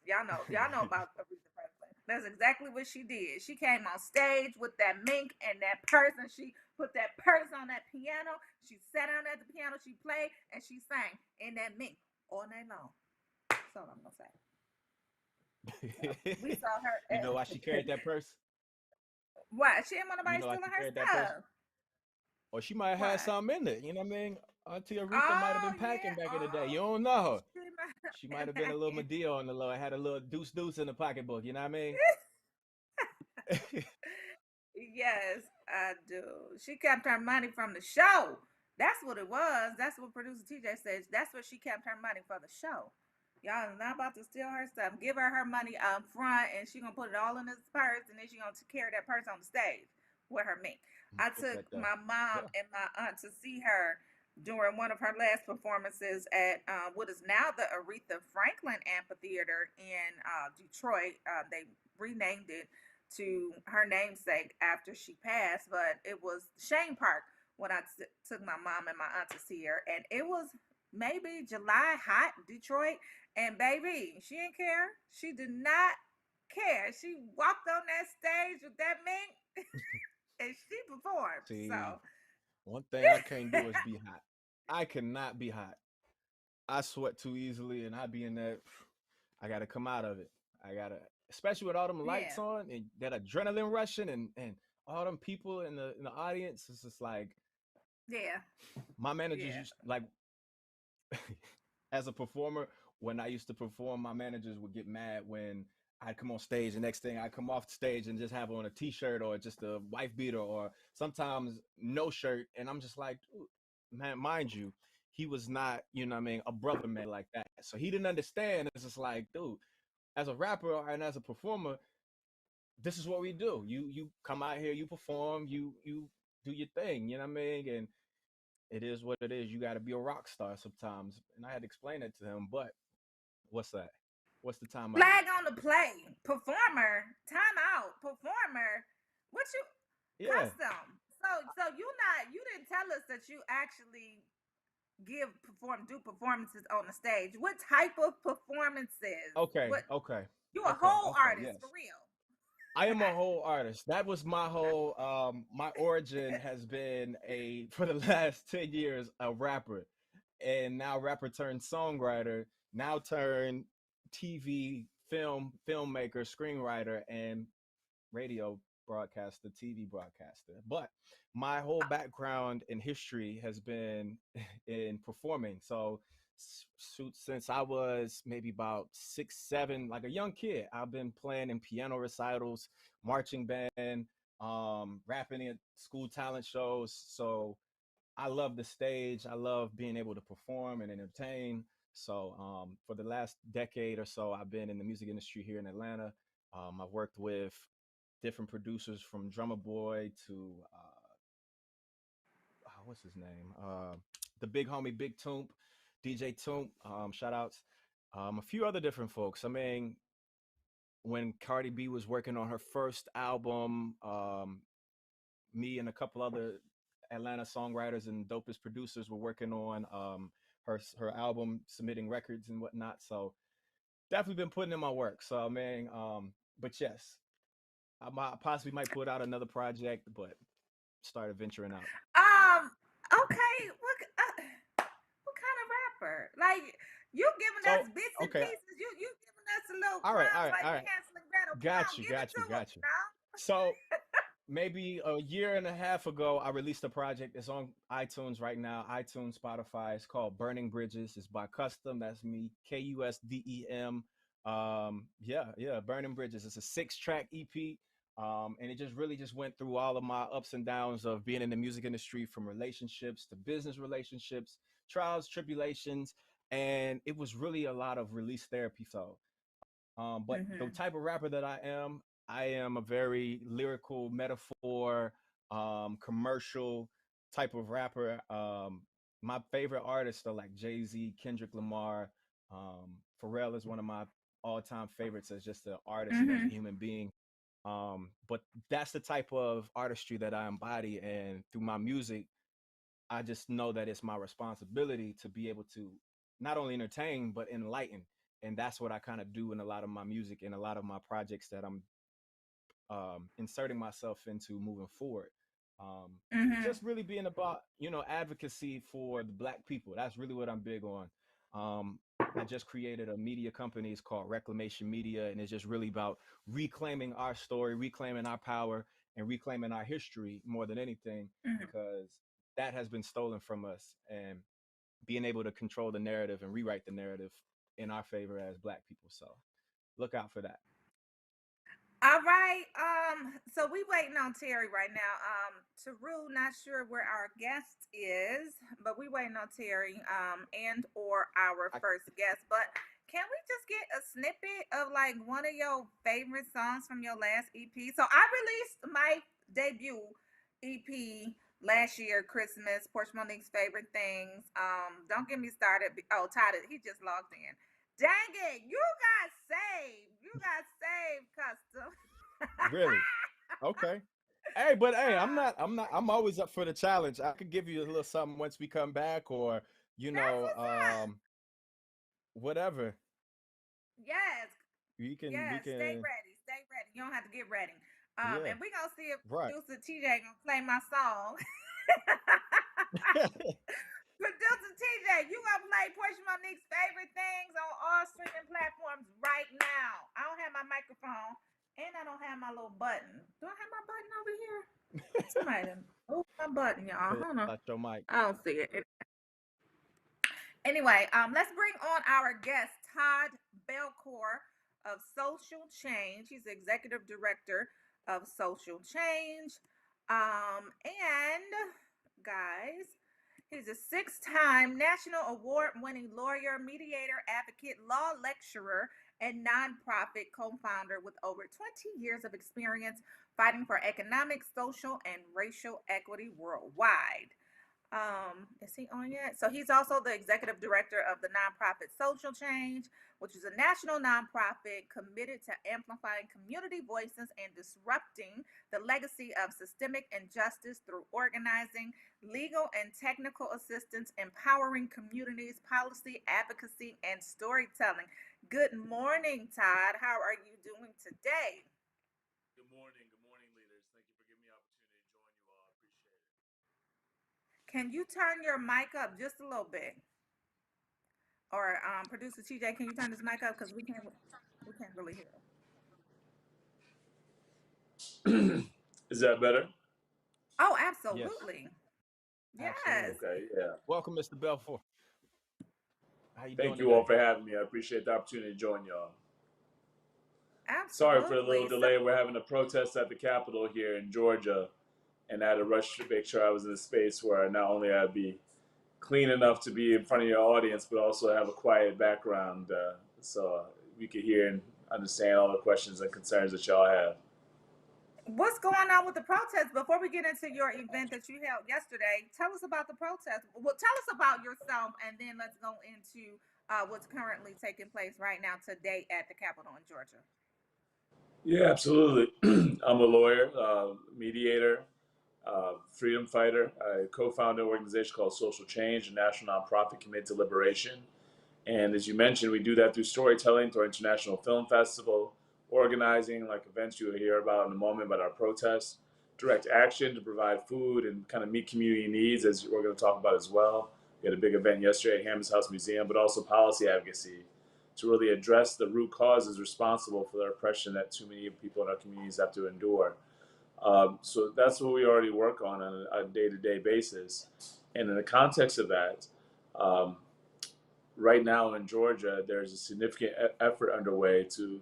Y'all know about Aretha Franklin. That's exactly what she did. She came on stage with that mink and that purse, and she put that purse on that piano. She sat down at the piano, she played, and she sang in that mink all night long. That's all I'm gonna say. So we saw her. You know why she carried that purse? What? She didn't want You nobody know why stealing she her carried that purse? stuff. Or she might have had What? something in it. You know what I mean? Auntie Aretha might have Oh been packing yeah. back in the day. Oh, You don't know. she She might have been a little Medea on the low. Had a little deuce in the pocketbook. You know what I mean? Yes, I do. She kept her money from the show. That's what it was. That's what producer TJ said. That's what she kept her money for the show. Y'all are not about to steal her stuff. Give her money up front, and she gonna put it all in this purse, and then she gonna carry that purse on the stage with her mink. I Put took that there. my mom Yeah. and my aunt to see her during one of her last performances at what is now the Aretha Franklin Amphitheater in Detroit. They renamed it to her namesake after she passed, but it was Shane Park when I took my mom and my aunt to see her, and it was maybe July, hot Detroit, and baby, she didn't care. She did not care. She walked on that stage with that mink and she performed. See, So one thing I can't do is be hot. I cannot be hot. I sweat too easily, and I be in that. I gotta come out of it. I gotta, especially with all them lights yeah, on and that adrenaline rushing, and all them people in the audience. It's just like yeah, my managers yeah. used like as a performer, when I used to perform, my managers would get mad when I'd come on stage. The next thing I come off stage and just have on a t-shirt or just a wife beater or sometimes no shirt. And I'm just like, "Dude, man, mind you, he was not, you know what I mean, a brother man like that. So he didn't understand. It's just like, dude, as a rapper and as a performer, this is what we do. You come out here, you perform, you do your thing. You know what I mean? And it is what it is. You got to be a rock star sometimes. And I had to explain it to him. But what's that? What's the time out? Flag on the play. Performer. Time out. Performer. What you Yeah. custom? So you didn't tell us that you actually do performances on the stage. What type of performances? Okay. What Okay. you a Okay. whole Okay. artist Yes. for real? I am a whole artist. That was my whole my origin has been a for the last 10 years a rapper. And now rapper turned songwriter, now turned TV filmmaker, screenwriter and radio broadcaster, TV broadcaster. But my whole background in history has been in performing. So since I was maybe about 6, 7, like a young kid, I've been playing in piano recitals, marching band, rapping at school talent shows. So I love the stage. I love being able to perform and entertain. So for the last decade or so, I've been in the music industry here in Atlanta. I've worked with different producers from Drummer Boy to what's his name? The big homie Big Toomp, DJ Toomp. Shout outs. A few other different folks. I mean, when Cardi B was working on her first album, me and a couple other Atlanta songwriters and dopest producers were working on her album, submitting records and whatnot. So definitely been putting in my work. So I mean, but yes, possibly might put out another project, but started venturing out. Okay. What kind of rapper? Like you giving us bits and pieces. You giving us a little crumbs like Hansel and Gretel. Got you. So maybe a year and a half ago, I released a project. It's on iTunes right now, iTunes, Spotify. It's called Burning Bridges. It's by Custom. That's me, KUSDEM. Yeah, Burning Bridges. It's a 6-track EP. And it just really just went through all of my ups and downs of being in the music industry, from relationships to business relationships, trials, tribulations. And it was really a lot of release therapy. So, but the type of rapper that I am a very lyrical, metaphor, commercial type of rapper. My favorite artists are like Jay-Z, Kendrick Lamar. Pharrell is one of my all-time favorites as just an artist and as a human being. But that's the type of artistry that I embody, and through my music, I just know that it's my responsibility to be able to not only entertain but enlighten, and that's what I kind of do in a lot of my music and a lot of my projects that I'm inserting myself into moving forward. Just really being about advocacy for the Black people. That's really what I'm big on. I just created a media company. It's called Reclamation Media, and it's just really about reclaiming our story, reclaiming our power, and reclaiming our history more than anything, because that has been stolen from us, and being able to control the narrative and rewrite the narrative in our favor as Black people. So look out for that. All right. So we waiting on Terry right now. Taru, not sure where our guest is, but we waiting on Terry, and or our first guest. But can we just get a snippet of like one of your favorite songs from your last EP? So I released my debut EP last year, Christmas, Portia Monique's Favorite Things. Don't get me started. Oh, Todd, he just logged in. Dang it, you got saved. You got saved, Custom. Really? Okay. Hey, I'm always up for the challenge. I could give you a little something once we come back, or whatever. Yes. We can Stay ready. Stay ready. You don't have to get ready. Yeah. And we're gonna see if Right. producer TJ gonna play my song. Producer TJ, you gonna play Portia Monique's Favorite Things on all streaming platforms right now. I don't have my microphone, and I don't have my little button. Do I have my button over here? Somebody move my button, y'all. Hold on. Your mic. I don't see it. Anyway, let's bring on our guest, Todd Belcourt of Social Change. He's the executive director of Social Change. And guys, he's a 6-time national award-winning lawyer, mediator, advocate, law lecturer, and nonprofit co-founder with over 20 years of experience fighting for economic, social, and racial equity worldwide. Is he on yet? So he's also the executive director of the nonprofit Social Change, which is a national nonprofit committed to amplifying community voices and disrupting the legacy of systemic injustice through organizing, legal and technical assistance, empowering communities, policy advocacy, and storytelling. Good morning, Todd. How are you doing today? Good morning, leaders. Thank you for giving me the opportunity to join you all. I appreciate it. Can you turn your mic up just a little bit? Or producer TJ, can you turn this mic up because we can't really hear. Is that better? Oh, absolutely. Yes. Absolutely. Okay, yeah. Welcome, Mr. Belfort. How you Thank doing you all today? for having me. I appreciate the opportunity to join y'all. Absolutely. Sorry for the little delay. We're having a protest at the Capitol here in Georgia, and I had to rush to make sure I was in a space where not only I'd be clean enough to be in front of your audience, but also have a quiet background so we could hear and understand all the questions and concerns that y'all have. What's going on with the protest? Before we get into your event that you held yesterday, tell us about the protest. Well, tell us about yourself, and then let's go into what's currently taking place right now today at the Capitol in Georgia. Yeah, absolutely. I'm a lawyer, mediator, freedom fighter. I co-founded an organization called Social Change, a national nonprofit committed to liberation. And as you mentioned, we do that through storytelling, through our International Film Festival, organizing like events you'll hear about in a moment, about our protests, direct action to provide food and kind of meet community needs, as we're going to talk about as well. We had a big event yesterday at Hammons House Museum, but also policy advocacy to really address the root causes responsible for the oppression that too many people in our communities have to endure. So that's what we already work on a day-to-day basis. And in the context of that, right now in Georgia, there's a significant effort underway to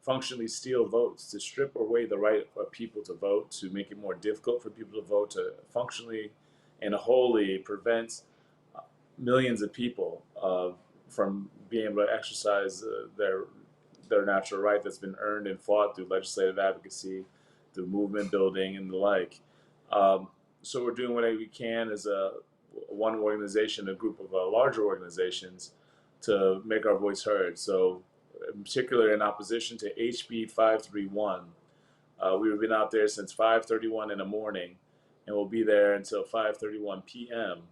functionally steal votes, to strip away the right of people to vote, to make it more difficult for people to vote, to functionally and wholly prevent millions of people from being able to exercise their natural right that's been earned and fought through legislative advocacy, through movement building and the like. So we're doing whatever we can as one organization, a group of larger organizations, to make our voice heard. So in particular, in opposition to HB 531, we've been out there since 5:31 in the morning, and we'll be there until 5:31 p.m.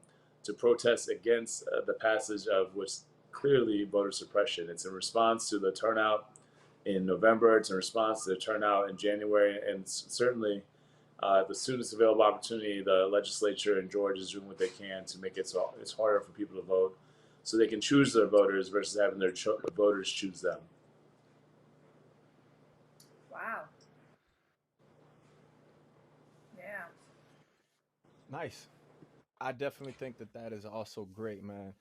to protest against the passage of what's clearly voter suppression. It's in response to the turnout in November. It's in response to the turnout in January, and certainly the soonest available opportunity, the legislature in Georgia is doing what they can to make it so it's harder for people to vote, so they can choose their voters versus having their voters choose them. Wow. Yeah. Nice. I definitely think that is also great, man.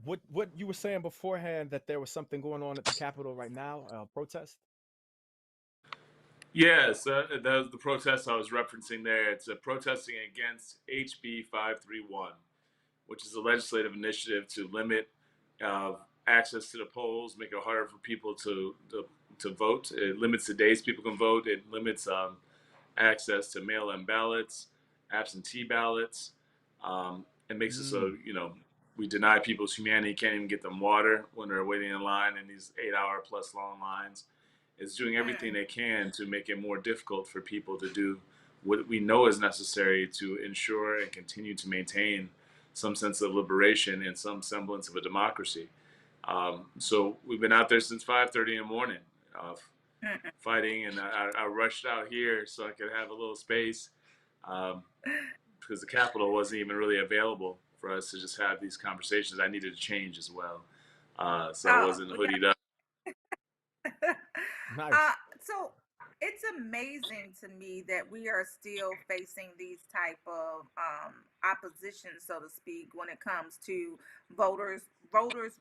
What you were saying beforehand, that there was something going on at the Capitol right now, protest? Yes, that was the protest I was referencing there. It's protesting against HB 531, which is a legislative initiative to limit access to the polls, make it harder for people to vote. It limits the days people can vote. It limits access to mail-in ballots, absentee ballots. It makes it so, we deny people's humanity, can't even get them water when they're waiting in line in these 8-hour plus long lines. It's doing everything they can to make it more difficult for people to do what we know is necessary to ensure and continue to maintain some sense of liberation and some semblance of a democracy. So we've been out there since 5:30 in the morning, fighting, and I rushed out here so I could have a little space because the Capitol wasn't even really available for us to just have these conversations. I needed to change as well, so I wasn't hoodied up. Nice. So it's amazing to me that we are still facing these type of opposition, so to speak, when it comes to voters'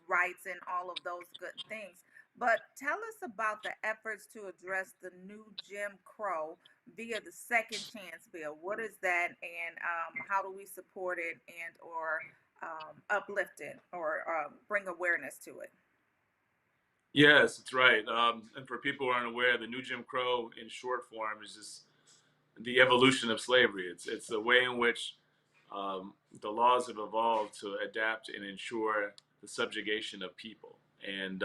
rights and all of those good things. But tell us about the efforts to address the new Jim Crow via the Second Chance Bill. What is that, and how do we support it and or uplift it or bring awareness to it? Yes, it's right. And for people who aren't aware, the new Jim Crow in short form is just the evolution of slavery. It's the way in which the laws have evolved to adapt and ensure the subjugation of people. And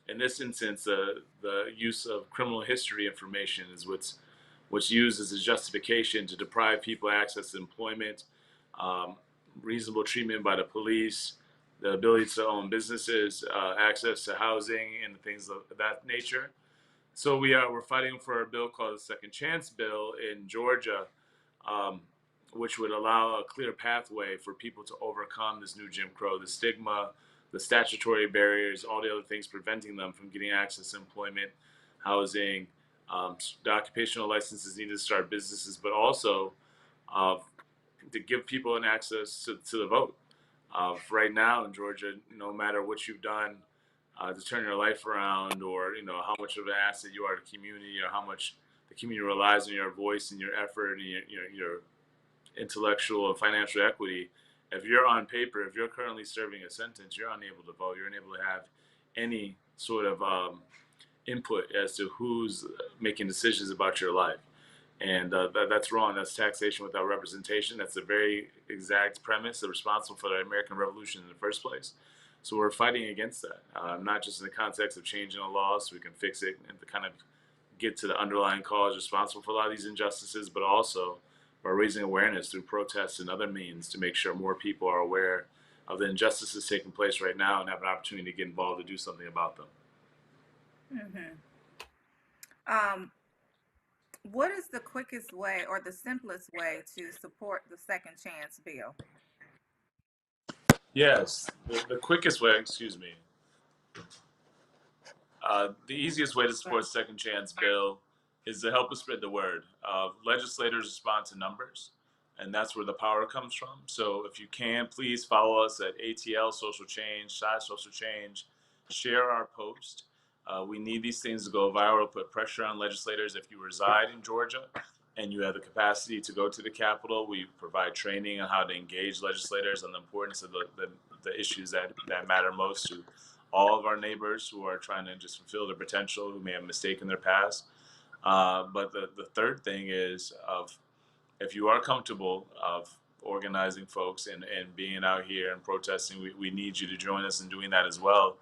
in this instance, the use of criminal history information is what's used as a justification to deprive people access to employment, um, reasonable treatment by the police, the ability to own businesses, access to housing, and things of that nature. So we're fighting for a bill called the Second Chance Bill in Georgia, um, which would allow a clear pathway for people to overcome this new Jim Crow, the stigma, the statutory barriers, all the other things preventing them from getting access to employment, housing. The occupational licenses needed to start businesses, but also uh, to give people an access to the vote. Right now in Georgia, no matter what you've done to turn your life around, or how much of an asset you are to the community, or how much the community relies on your voice and your effort and your intellectual and financial equity. If you're on paper, if you're currently serving a sentence, you're unable to vote. You're unable to have any sort of input as to who's making decisions about your life. And that's wrong. That's taxation without representation. That's the very exact premise that responsible for the American Revolution in the first place. So we're fighting against that, not just in the context of changing the law so we can fix it and to kind of get to the underlying cause responsible for a lot of these injustices, but also by raising awareness through protests and other means to make sure more people are aware of the injustices taking place right now and have an opportunity to get involved to do something about them. What is the quickest way or the simplest way to support the Second Chance Bill? Yes, the quickest way, excuse me, the easiest way to support Second Chance Bill is to help us spread the word. Legislators respond to numbers, and that's where the power comes from. So if you can, please follow us at ATL Social Change, Shy Social Change, share our post. We need these things to go viral, put pressure on legislators. If you reside in Georgia and you have the capacity to go to the Capitol, we provide training on how to engage legislators on the importance of the issues that matter most to all of our neighbors who are trying to just fulfill their potential, who may have mistaken their past. But the third thing is, if you are comfortable of organizing folks and being out here and protesting, we need you to join us in doing that as well,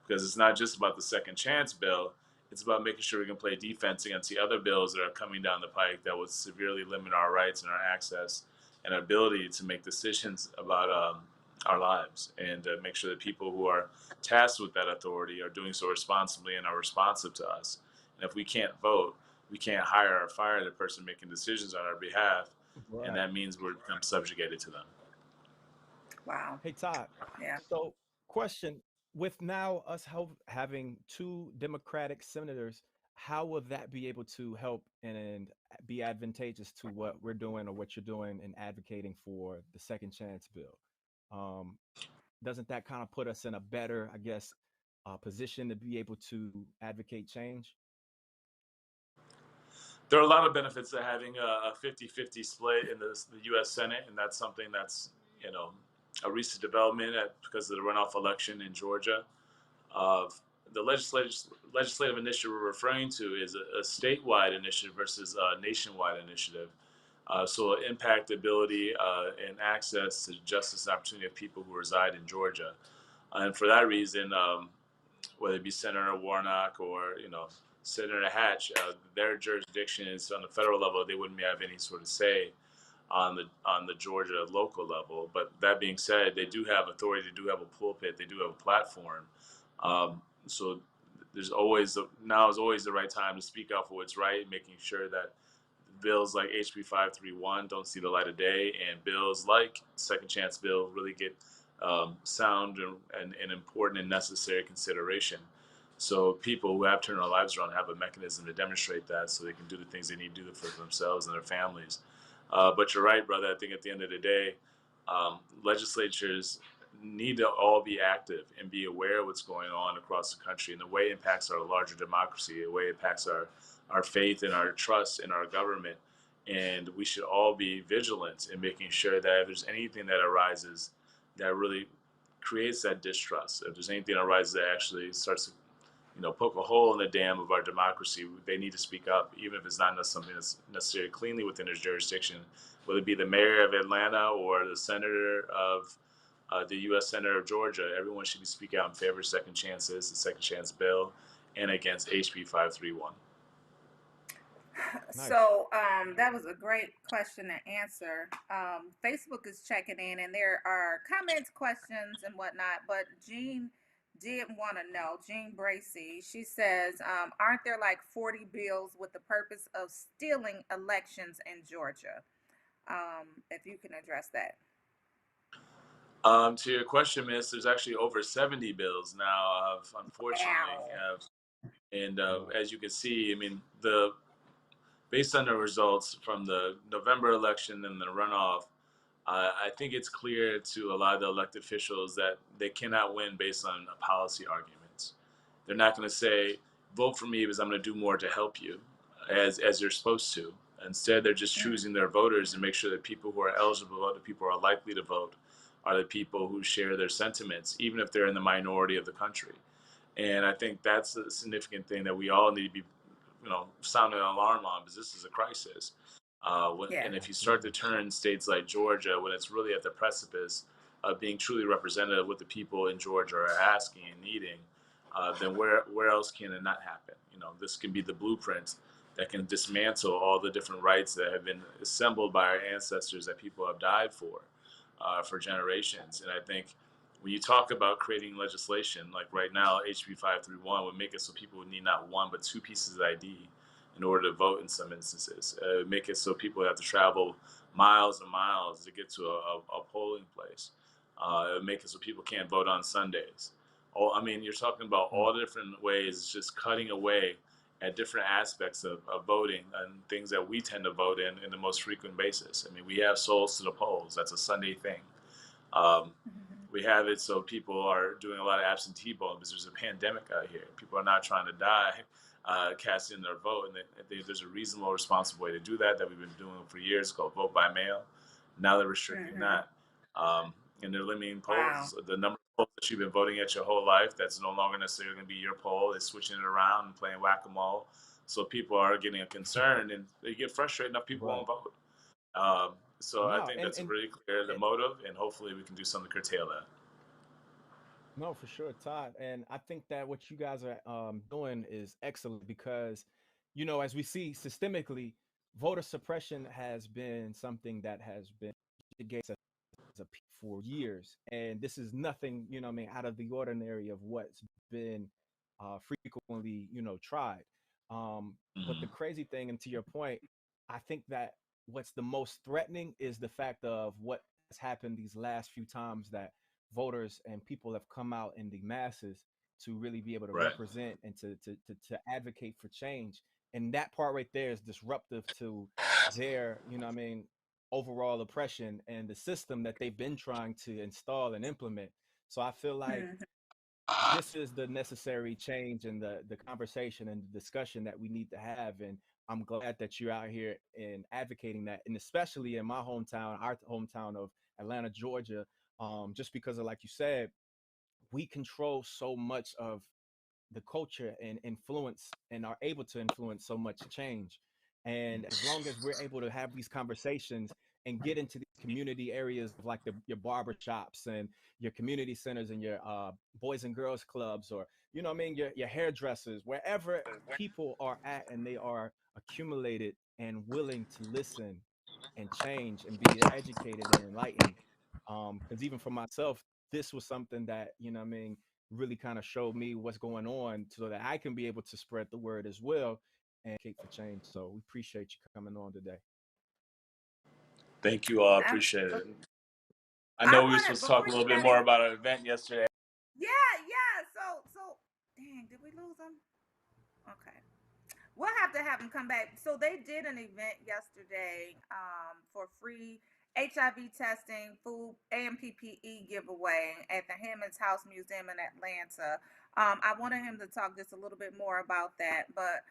because it's not just about the Second Chance Bill. It's about making sure we can play defense against the other bills that are coming down the pike that would severely limit our rights and our access and our ability to make decisions about our lives, and make sure that people who are tasked with that authority are doing so responsibly and are responsive to us. And if we can't vote, we can't hire or fire the person making decisions on our behalf, and that means we're become subjugated to them. Wow. Hey, Todd. Yeah. So, question: with now us having two Democratic senators, how will that be able to help and be advantageous to what we're doing or what you're doing in advocating for the Second Chance Bill? Doesn't that kind of put us in a better, I guess, position to be able to advocate change? There are a lot of benefits to having a 50-50 split in the U.S. Senate, and that's something that's a recent development because of the runoff election in Georgia. The legislative initiative we're referring to is a statewide initiative versus a nationwide initiative. So it'll impact the ability and access to justice and opportunity of people who reside in Georgia. And for that reason, whether it be Senator Warnock or Senator Hatch, their jurisdiction is on the federal level. They wouldn't have any sort of say on the Georgia local level. But that being said, they do have authority. They do have a pulpit. They do have a platform. So there's always now is always the right time to speak out for what's right, making sure that bills like HB 531 don't see the light of day, and bills like Second Chance Bill really get sound and important and necessary consideration. So people who have turned their lives around have a mechanism to demonstrate that, so they can do the things they need to do for themselves and their families. But you're right, brother. I think at the end of the day, legislatures need to all be active and be aware of what's going on across the country and the way it impacts our larger democracy, the way it impacts our faith and our trust in our government. And we should all be vigilant in making sure that if there's anything that arises that really creates that distrust, if there's anything that arises that actually starts to poke a hole in the dam of our democracy, they need to speak up, even if it's not something that's necessarily cleanly within their jurisdiction, whether it be the mayor of Atlanta or the senator of the U.S. Senator of Georgia. Everyone should be speaking out in favor of second chances, the second chance bill, and against HB 531. Nice. So that was a great question to answer. Facebook is checking in, and there are comments, questions, and whatnot. But Jean did want to know. Jean Bracy, she says, aren't there like 40 bills with the purpose of stealing elections in Georgia? If you can address that. To your question, Miss, there's actually over 70 bills now, unfortunately. And as you can see, I mean, based on the results from the November election and the runoff, I think it's clear to a lot of the elected officials that they cannot win based on policy arguments. They're not going to say, vote for me because I'm going to do more to help you, as they're supposed to. Instead, they're just choosing their voters and make sure that people who are eligible to vote, the people who are likely to vote, are the people who share their sentiments, even if they're in the minority of the country. And I think that's a significant thing that we all need to be, sounding an alarm on, because this is a crisis. And if you start to turn states like Georgia, when it's really at the precipice of being truly representative of what the people in Georgia are asking and needing, then where else can it not happen? This can be the blueprint that can dismantle all the different rights that have been assembled by our ancestors that people have died for generations. And I think when you talk about creating legislation, like right now, HB 531 would make it so people would need not one, but two pieces of ID in order to vote in some instances. Make it so people have to travel miles and miles to get to a polling place. It would make it so people can't vote on Sundays. You're talking about all the different ways, just cutting away at different aspects of voting and things that we tend to vote in the most frequent basis. We have souls to the polls. That's a Sunday thing. We have it so people are doing a lot of absentee voting because there's a pandemic out here. People are not trying to die casting their vote. And there's a reasonable, responsible way to do that we've been doing for years, called vote by mail. Now they're restricting that. And they're limiting polls. The number of polls that you've been voting at your whole life, that's no longer necessarily going to be your poll. They're switching it around and playing whack-a-mole. So people are getting concerned, and they get frustrated enough people won't vote. I think that's really clear, the motive, and hopefully we can do something to curtail that. No, for sure, Todd. And I think that what you guys are doing is excellent because, as we see systemically, voter suppression has been something that has been against us for years. And this is nothing, out of the ordinary of what's been frequently, tried. But the crazy thing, and to your point, I think that what's the most threatening is the fact of what has happened these last few times that voters and people have come out in the masses to really be able to represent and to advocate for change. And that part right there is disruptive to their, overall oppression and the system that they've been trying to install and implement. So I feel like this is the necessary change in the conversation and the discussion that we need to have. And I'm glad that you're out here and advocating that. And especially in my hometown, our hometown of Atlanta, Georgia, just because of, like you said, we control so much of the culture and influence and are able to influence so much change. And as long as we're able to have these conversations and get into these community areas of like your barber shops and your community centers and your boys and girls clubs, or, your hairdressers, wherever people are at and they are accumulated and willing to listen and change and be educated and enlightened. Because even for myself, this was something that, really kind of showed me what's going on so that I can be able to spread the word as well and advocate for change. So we appreciate you coming on today. Thank you all. I appreciate it. I know we were supposed to talk a little bit more about our event yesterday. Yeah. So, dang, did we lose them? Okay. We'll have to have them come back. So they did an event yesterday for free HIV testing, food, and PPE giveaway at the Hammons House Museum in Atlanta. I wanted him to talk just a little bit more about that, but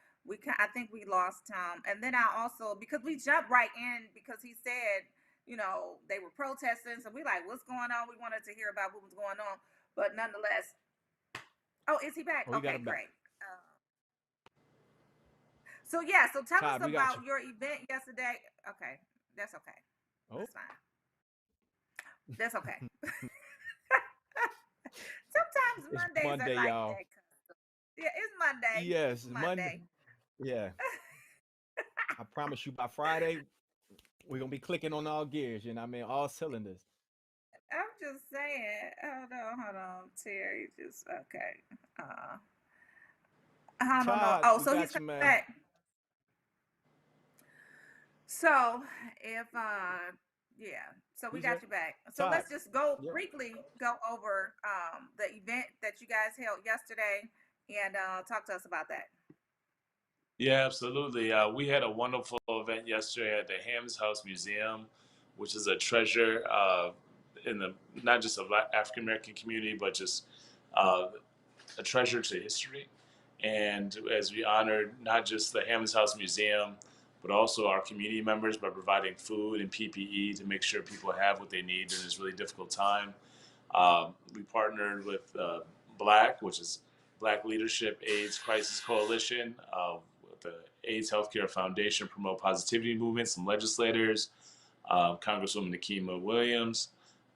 I think we lost him. And then I also, because we jumped right in because he said, they were protesting. So we like, what's going on? We wanted to hear about what was going on, but nonetheless. Oh, is he back? Okay, great. So yeah, so tell us Todd, we got you. about your event yesterday. Okay, that's okay. Oh, That's fine. That's okay. Sometimes it's Mondays are Monday, like y'all. that. Yeah, it's Monday. Yes, It's Monday. Monday. Yeah, I promise you by Friday, we're gonna be clicking on all gears, you know what I mean? All cylinders. I'm just saying. Hold on. Terry just okay. I don't know. Todd, Oh, we so he's got you, coming man. back. So if yeah, so we Who's that? got you back. So Todd. let's just go Yep. briefly go over the event that you guys held yesterday and talk to us about that. Yeah, absolutely. We had a wonderful event yesterday at the Ham's House Museum, which is a treasure in the not just of African American community, but just uh, a treasure to history. And as we honored not just the Hammonds House Museum, but also our community members by providing food and PPE to make sure people have what they need during this really difficult time. We partnered with BLAC, which is Black Leadership AIDS Crisis Coalition, with the AIDS Healthcare Foundation, Promote Positivity Movement, some legislators, Congresswoman Nikema Williams,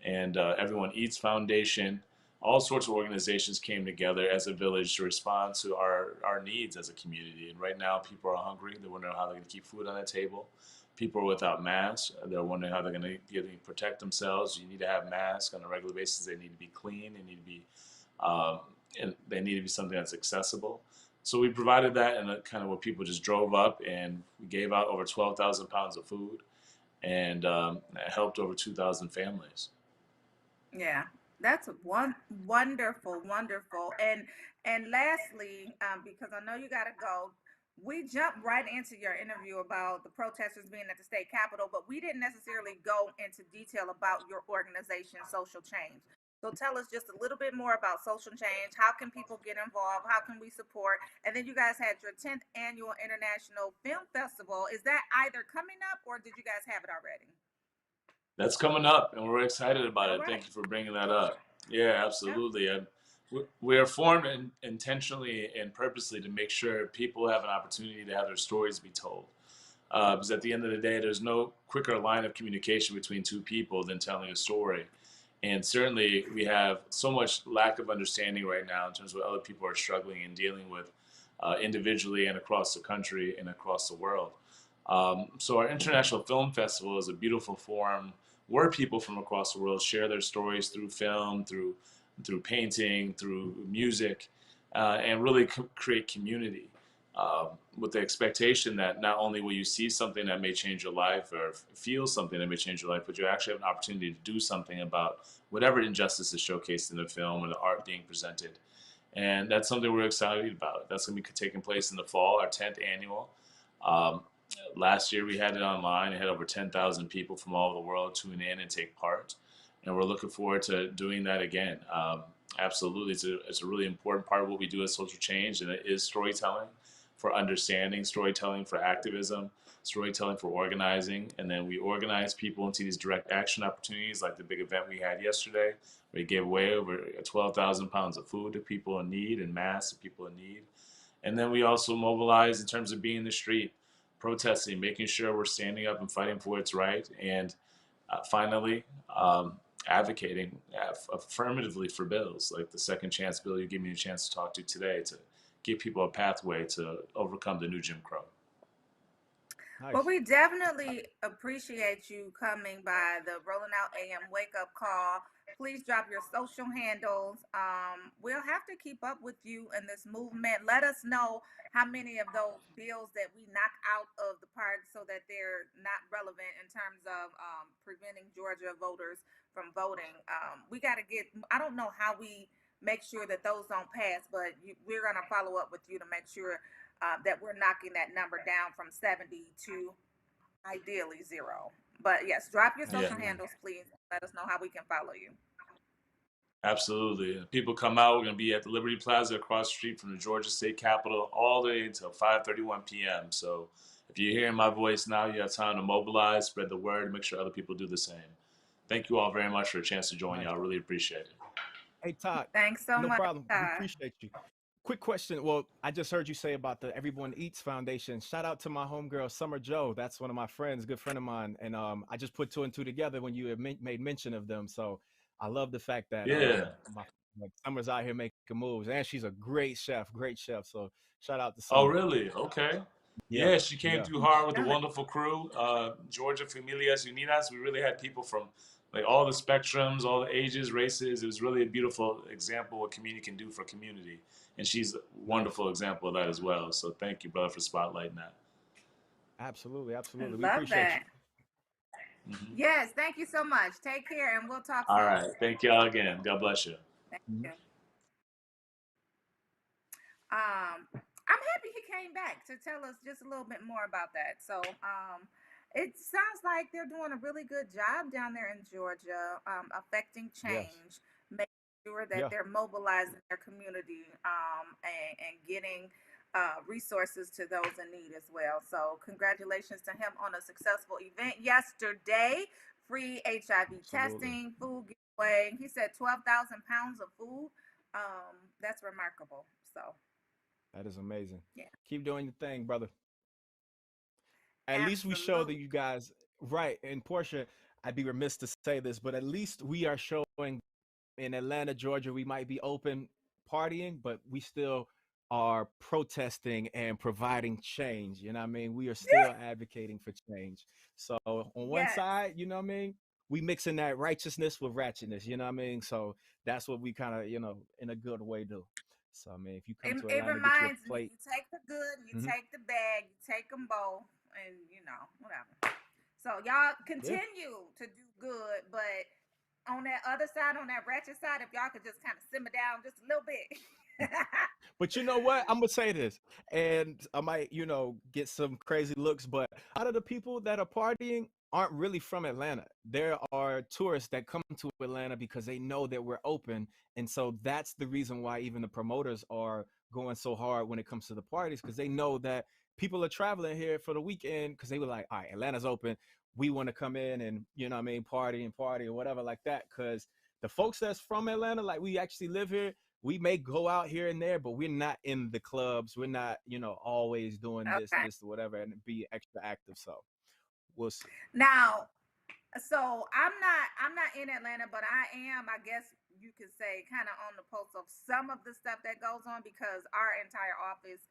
and Everyone Eats Foundation. All sorts of organizations came together as a village to respond to our needs as a community. And right now, people are hungry. They're wondering how they're going to keep food on the table. People are without masks. They're wondering how they're going to protect themselves. You need to have masks on a regular basis. They need to be clean. They need to be, and they need to be something that's accessible. So we provided that, and kind of what people just drove up, and we gave out over 12,000 pounds of food, and it helped over 2,000 families. Yeah, that's wonderful, wonderful. And lastly, because I know you got to go, we jumped right into your interview about the protesters being at the state capitol, but we didn't necessarily go into detail about your organization, Social Change. So tell us just a little bit more about Social Change. How can people get involved? How can we support? And then you guys had your 10th annual International Film Festival. Is that either coming up or did you guys have it already? That's coming up, and we're excited about All it. right. Thank you for bringing that up. Yeah, absolutely. And we are formed intentionally and purposely to make sure people have an opportunity to have their stories be told. Because at the end of the day, there's no quicker line of communication between two people than telling a story. And certainly, we have so much lack of understanding right now in terms of what other people are struggling and dealing with individually and across the country and across the world. So our International Film Festival is a beautiful forum where people from across the world share their stories through film, through painting, through music, and really create community. With the expectation that not only will you see something that may change your life or feel something that may change your life, but you actually have an opportunity to do something about whatever injustice is showcased in the film or the art being presented. And that's something we're excited about. That's going to be taking place in the fall, our 10th annual. Um, Last year we had it online. It had over 10,000 people from all over the world tune in and take part. And we're looking forward to doing that again. Absolutely. It's a really important part of what we do as Social Change, and it is storytelling for understanding, storytelling for activism, storytelling for organizing. And then we organize people into these direct action opportunities like the big event we had yesterday. We gave away over 12,000 pounds of food to people in need and masks to people in need. And then we also mobilize in terms of being in the street, protesting, making sure we're standing up and fighting for what's right, and finally, advocating affirmatively for bills like the Second Chance bill you gave me a chance to talk to today to give people a pathway to overcome the new Jim Crow. Nice. Well, we definitely appreciate you coming by the Rolling Out AM Wake Up Call. Please drop your social handles. We'll have to keep up with you in this movement. Let us know how many of those bills that we knock out of the park so that they're not relevant in terms of preventing Georgia voters from voting. We got to get, I don't know how we make sure that those don't pass, but we're going to follow up with you to make sure that we're knocking that number down from 70 to ideally 0. But yes, drop your social handles, please. Let us know how we can follow you. Absolutely. People come out. We're going to be at the Liberty Plaza across the street from the Georgia State Capitol all the way until 5:31 p.m. So if you're hearing my voice now, you have time to mobilize, spread the word, make sure other people do the same. Thank you all very much for a chance to join you. I really appreciate it. Hey, Todd. Thanks so No much, problem. We Todd. appreciate you. Quick question. Well, I just heard you say about the Everyone Eats Foundation. Shout out to my homegirl Summer Joe. That's one of my friends, good friend of mine. And I just put two and two together when you had made mention of them. So I love the fact that Yeah. my like Summer's out here making moves, and she's a great chef, great chef. So shout out to Oh, Summer. really? Okay. Yeah, Yeah, she came yeah, through hard with the wonderful crew. Georgia Familias Unidas. We really had people from like all the spectrums, all the ages, races. It was really a beautiful example of what community can do for community. And she's a nice. wonderful example of that as well. So thank you, brother, for spotlighting that. Absolutely, I absolutely. We love appreciate you. that. Yes, thank you so much. Take care, and we'll talk All soon. right. Thank y'all again. God bless you. Thank you. I'm happy he came back to tell us just a little bit more about that. So, it sounds like they're doing a really good job down there in Georgia, affecting Yes. change, making sure that Yeah. they're mobilizing their community, and getting resources to those in need as well. So, congratulations to him on a successful event yesterday. Free HIV Absolutely. testing, food giveaway. He said 12,000 pounds of food. That's remarkable. So, That is amazing. yeah, Keep doing your thing, brother. At least we show that absolutely. you guys, right? And Portia, I'd be remiss to say this, but at least we are showing in Atlanta, Georgia, we might be open partying, but we still are protesting and providing change. You know what I mean? We are still advocating for change. So on one Yes. side, you know what I mean? We mixing that righteousness with ratchetness, you know what I mean? So that's what we kind of, in a good way do. So I mean, if you come to It Atlanta, get you reminds a me, plate. you take the good, you Mhm. take the bad, you take them both, and whatever. So y'all Yeah. continue to do good, but on that other side, on that ratchet side, if y'all could just kind of simmer down just a little bit. But you know what? I'm gonna say this, and I might, get some crazy looks, but a lot of the people that are partying aren't really from Atlanta. There are tourists that come to Atlanta because they know that we're open, and so that's the reason why even the promoters are going so hard when it comes to the parties, because they know that people are traveling here for the weekend because they were like, all right, Atlanta's open. We want to come in and party or whatever like that. Because the folks that's from Atlanta, like we actually live here, we may go out here and there, but we're not in the clubs. We're not, always doing this, Okay. whatever, and be extra active. So we'll see. Now, so I'm not in Atlanta, but I guess you could say, kind of on the pulse of some of the stuff that goes on, because our entire office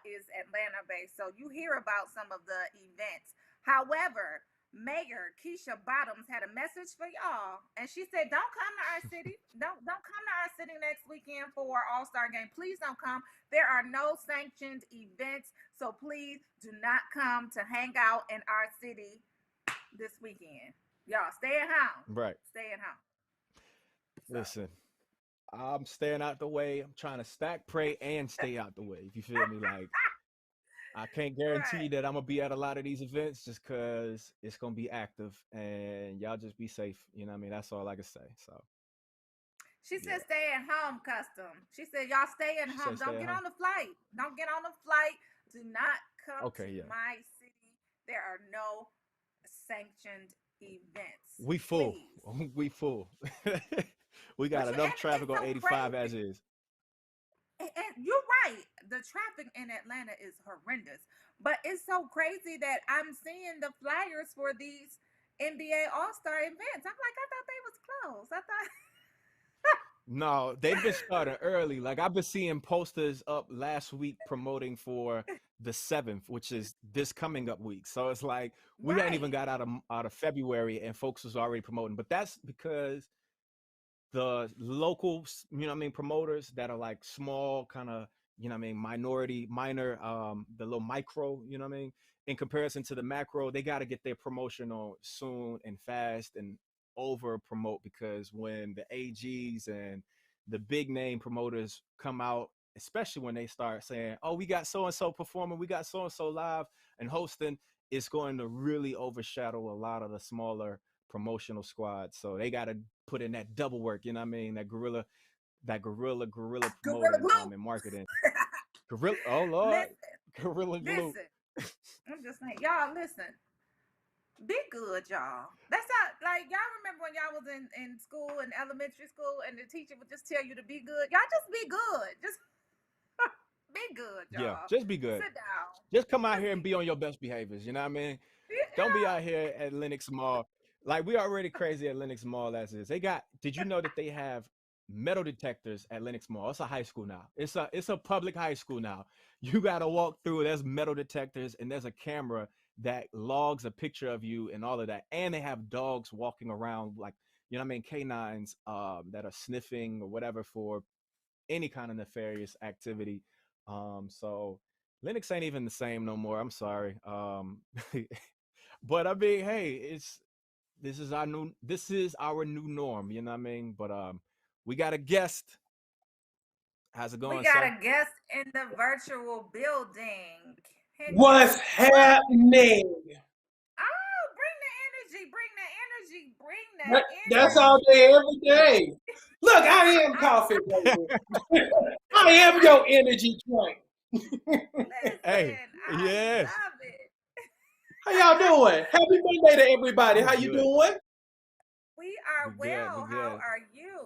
is Atlanta based. So you hear about some of the events. However, Mayor Keisha Bottoms had a message for y'all, and she said, "Don't come to our city. Don't come to our city next weekend for our All-Star game. Please don't come. There are no sanctioned events, so please do not come to hang out in our city this weekend. Y'all stay at home. Right. Stay at home." So, Listen, I'm staying out the way. I'm trying to stack, pray, and stay out the way. If you feel me, like I can't guarantee right. that I'm gonna be at a lot of these events just because it's gonna be active, and y'all just be safe. You know what I mean? That's all I can say. So She yeah, said, "Stay at home, custom." She said, "Y'all stay at she home. said Don't stay at get home. on the flight. Don't get on the flight. Do not come to Okay, yeah, my city. There are no sanctioned events. we full. Please." We full. We got But enough and traffic it's on so 85 as crazy. is. And you're right. The traffic in Atlanta is horrendous. But it's so crazy that I'm seeing the flyers for these NBA All-Star events. I'm like, I thought they was closed. I thought No, they've been starting early. Like I've been seeing posters up last week promoting for the 7th, which is this coming up week. So it's like we hadn't even right. got out of February and folks was already promoting. But that's because the local, promoters that are like small, kind of, minority, minor, the little micro, in comparison to the macro, they got to get their promotion on soon and fast and over promote, because when the AGs and the big name promoters come out, especially when they start saying, oh, we got so and so performing, we got so and so live and hosting, it's going to really overshadow a lot of the smaller promotional squads. So they got to put in that double work, that guerrilla Gorilla promoting Glue. and marketing. Gorilla, oh Lord, Listen, Gorilla Glue. listen. I'm just saying, y'all listen. Be good, y'all. That's how, like, y'all remember when y'all was in school, in elementary school, and the teacher would just tell you to be good? Y'all just be good. Just be good, Yeah, y'all. just be good. Sit down. Just come out here and be on your best behaviors. You know what I mean? Don't be out here at Lenox Mall. Like we already crazy at Lenox Mall as is. Did you know that they have metal detectors at Lenox Mall? It's a high school now. It's a public high school now. You gotta walk through, there's metal detectors and there's a camera that logs a picture of you and all of that. And they have dogs walking around like, you know what I mean, canines that are sniffing or whatever for any kind of nefarious activity. So Linux ain't even the same no more. I'm sorry. But I mean, hey, this is our new norm, you know what I mean? But we got a guest. How's it going, We got sir? a guest in the virtual building. What's happening? Oh, bring the energy, bring the energy, bring the energy. That's all day, every day. Look, I am coffee, baby. I am your energy drink. Hey, yes. Love it. How y'all doing? Happy Monday to everybody. How you good. doing? We are We good, well. we How good. are you?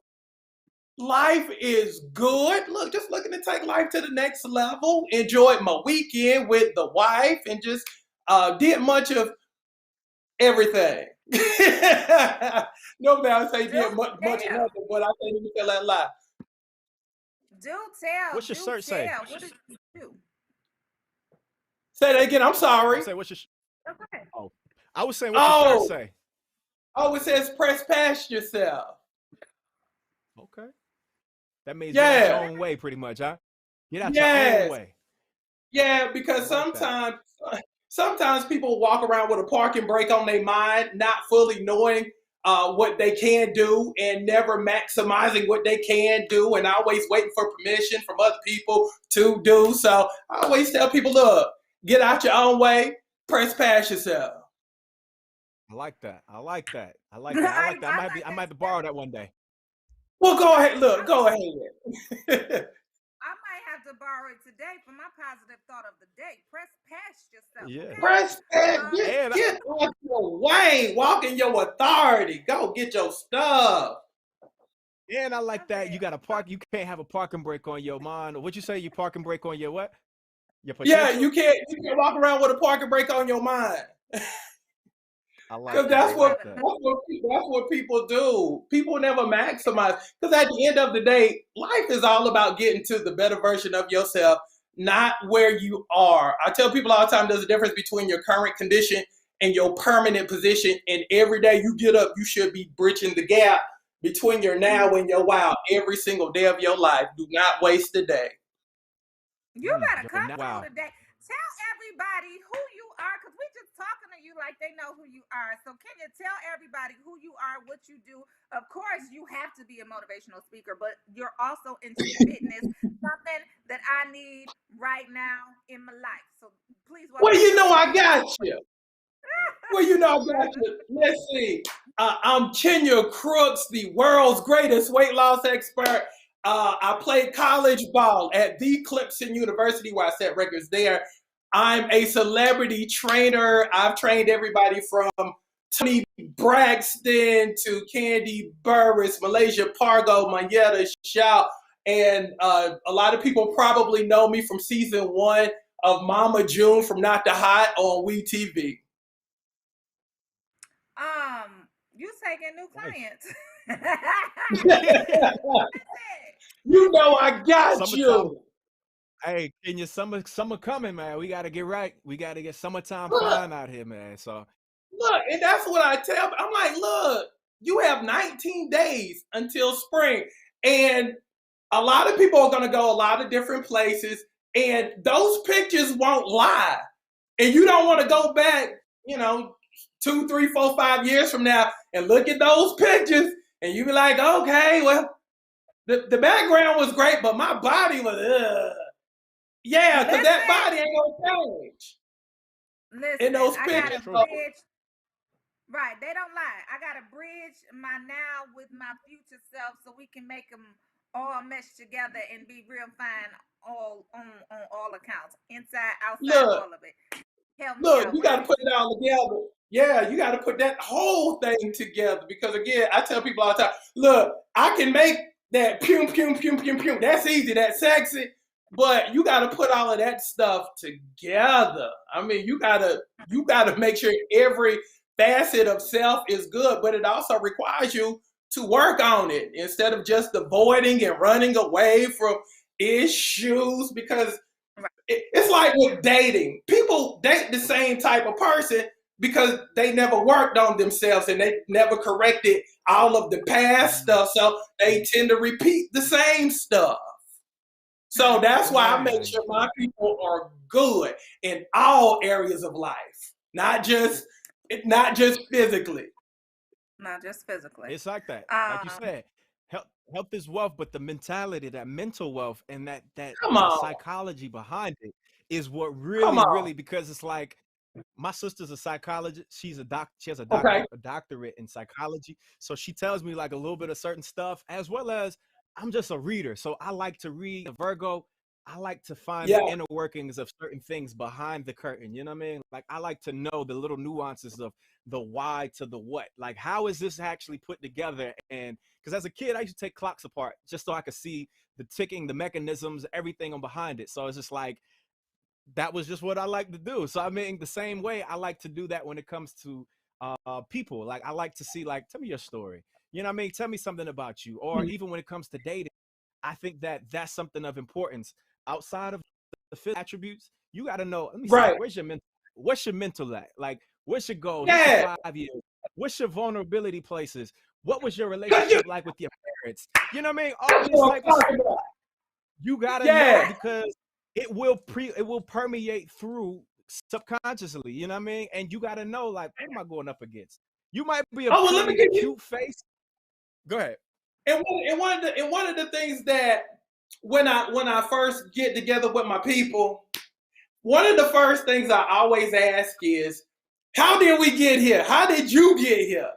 Life is good. Look, just looking to take life to the next level. Enjoyed my weekend with the wife and just did much of everything. Nobody else say did much of nothing, but I can't even tell that lie. Do tell. What's your do shirt say? tell. What did you do? Say that again. I'm sorry. Say what's your Okay. Oh, I was saying what's your shirt say? Oh, it says press past yourself. Okay. That means get out Yeah. your own way, pretty much, huh? Get out your own way. Yeah, because sometimes people walk around with a parking brake on their mind, not fully knowing what they can do and never maximizing what they can do and always waiting for permission from other people to do. So I always tell people, look, get out your own way, press past yourself. I like that. I like that. I might have to borrow that one day. Well, go ahead. Look, go ahead. I might have to borrow it today for my positive thought of the day. Press past yourself. Yeah. Okay? Press past. Get out your way. Walk in your authority. Go get your stuff. And I like that. You got to park. You can't have a parking brake on your mind. What you say? You parking brake on your what? Your Yeah, potential? you can't walk around with a parking brake on your mind. I like Because that. that's what people do. People never maximize. Because at the end of the day, life is all about getting to the better version of yourself, not where you are. I tell people all the time, there's a difference between your current condition and your permanent position. And every day you get up, you should be bridging the gap between your now and your wow every single day of your life. Do not waste a day. You better come wow. through today. Tell everybody who you are, because we just talking to you like they know who you are. So can you tell everybody who you are, what you do? Of course, you have to be a motivational speaker, but you're also into fitness, something that I need right now in my life. So please welcome. Well, you know I got you. Well, you know I got you. Let's see. I'm Kenya Crooks, the world's greatest weight loss expert. I played college ball at the Clemson University where I set records there. I'm a celebrity trainer. I've trained everybody from Tony Braxton to Candy Burris, Malaysia Pargo, Manetta Shaw. And a lot of people probably know me from season 1 of Mama June from Not the Hot on WeTV. You taking new clients. You know I got you. Hey, Kenya, summer coming, man. We gotta get right. We gotta get summertime fun out here, man. So look, and that's what I tell. I'm like, look, you have 19 days until spring, and a lot of people are gonna go a lot of different places, and those pictures won't lie. And you don't want to go back, 2, 3, 4, 5 years from now and look at those pictures, and you be like, okay, well, the background was great, but my body was, yeah, because that body ain't gonna change. Listen, in those I pictures. got a bridge. Right, they don't lie. I got to bridge my now with my future self so we can make them all mesh together and be real fine all on all accounts, inside, outside, all of it. Help me out. You got to put it all together. Yeah, you got to put that whole thing together because, again, I tell people all the time, look, I can make that pum, pum, pum, pum, pum. That's easy. That's sexy. but you got to put all of that stuff together. I mean, you got to make sure every facet of self is good, but it also requires you to work on it instead of just avoiding and running away from issues, because it's like with dating. People date the same type of person because they never worked on themselves and they never corrected all of the past stuff, so they tend to repeat the same stuff. So that's why I make sure my people are good in all areas of life, not just physically. Not just physically. It's like that. Like you said, health is wealth, but the mentality, that mental wealth, and that Come on. psychology behind it is what really, because it's like, my sister's a psychologist. She's a doctor. She has a doctorate in psychology. So she tells me like a little bit of certain stuff, as well as I'm just a reader. So I like to read. Virgo, I like to find the inner workings of certain things behind the curtain. You know what I mean? Like, I like to know the little nuances of the why to the what. Like, how is this actually put together? And because as a kid, I used to take clocks apart just so I could see the ticking, the mechanisms, everything on behind it. So it's just like, that was just what I like to do. So I mean, the same way I like to do that when it comes to people. Like, I like to see, like, tell me your story. You know what I mean? Tell me something about you. Or even when it comes to dating, I think that that's something of importance. Outside of the physical attributes, you got to know, let me say, what's your mental at? Like, what's your goal? Yeah. 5 years? What's your vulnerability places? What was your relationship like with your parents? You know what I mean? All this type of stuff. You got to know, because it will permeate through subconsciously, you know what I mean? And you got to know, like, what am I going up against? You might be a cute face. Go ahead. And one of the things that when I first get together with my people, one of the first things I always ask is, how did we get here? How did you get here?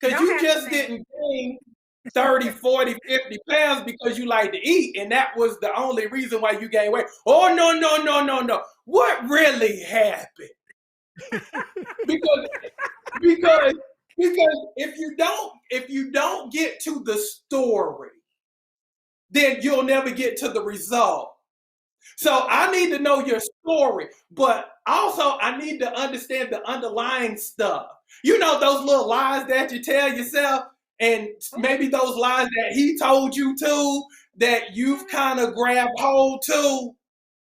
Because you just didn't gain 30, 40, 50 pounds because you like to eat, and that was the only reason why you gained weight. Oh, no. What really happened? because if you don't get to the story, then you'll never get to the result. So I need to know your story, but also I need to understand the underlying stuff. You know, those little lies that you tell yourself, and maybe those lies that he told you to, that you've kind of grabbed hold to,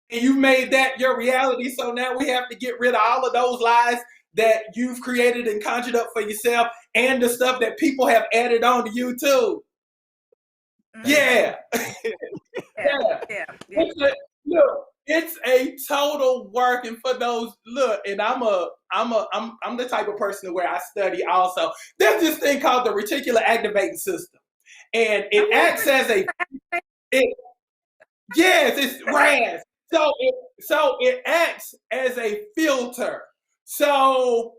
and you made that your reality. So now we have to get rid of all of those lies that you've created and conjured up for yourself, and the stuff that people have added on to you too. Yeah. It's a total work, and for those and I'm the type of person where I study also. There's this thing called the reticular activating system, and it acts as it's RAS. So it acts as a filter. So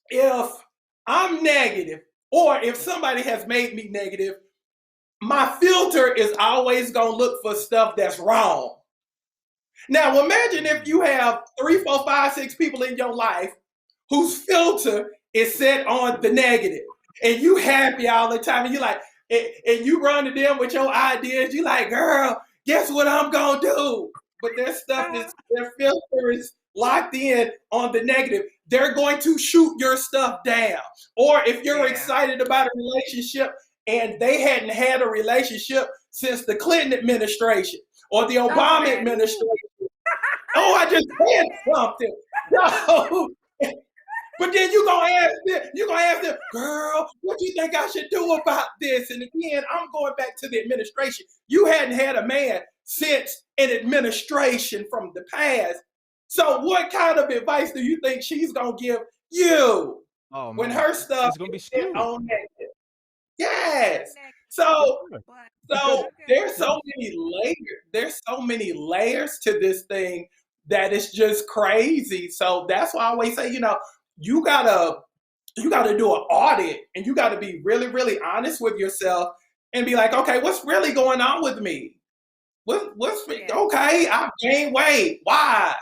if I'm negative, or if somebody has made me negative, my filter is always gonna look for stuff that's wrong. Now imagine if you have 3, 4, 5, 6 people in your life whose filter is set on the negative, and you happy all the time, and you like, and you run to them with your ideas. You like, girl, guess what I'm gonna do? But their filter is locked in on the negative. They're going to shoot your stuff down. Or if you're excited about a relationship and they hadn't had a relationship since the Clinton administration or the Obama administration. Oh, I just said something. No. But then you're gonna ask them, girl, what do you think I should do about this? And again, I'm going back to the administration. You hadn't had a man since an administration from the past. So what kind of advice do you think she's gonna give you when her stuff is gonna be on negative? Yes. So there's so many layers. There's so many layers to this thing that it's just crazy. So that's why I always say, you gotta do an audit, and you gotta be really, really honest with yourself and be like, okay, what's really going on with me? Okay, I've gained weight. Why?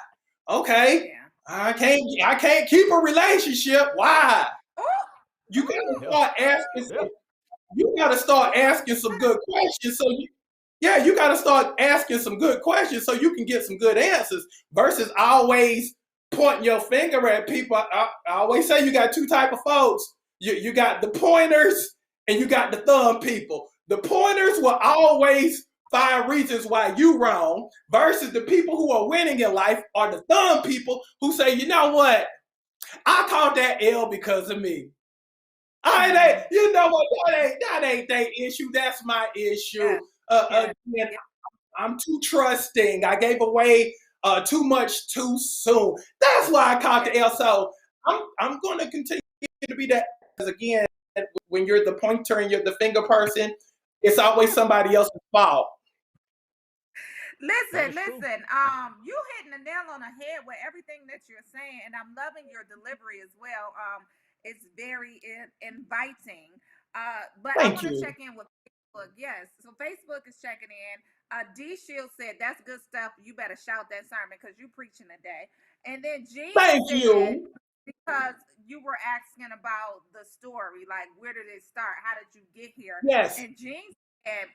Okay, I can't keep a relationship. Why? You gotta start asking. You gotta start asking some good questions. So yeah, you got to start asking some good questions so you can get some good answers versus always pointing your finger at people. I always say you got two type of folks. You got the pointers and you got the thumb people. The pointers will always find reasons why you wrong versus the people who are winning in life are the thumb people who say, you know what? I caught that L because of me. You know what? That ain't their issue. That's my issue. Again, I'm too trusting. I gave away too much too soon. That's why I caught the L. So I'm going to continue to be that. Because again, when you're the pointer and you're the finger person, it's always somebody else's fault. Listen, you hitting the nail on the head with everything that you're saying, and I'm loving your delivery as well. It's very inviting. But I want to check in with Facebook. Yes, so Facebook is checking in. D Shield said, "That's good stuff. You better shout that sermon because you preaching today." And then Jean said, because you were asking about the story, like where did it start? How did you get here? Yes. And Jean said,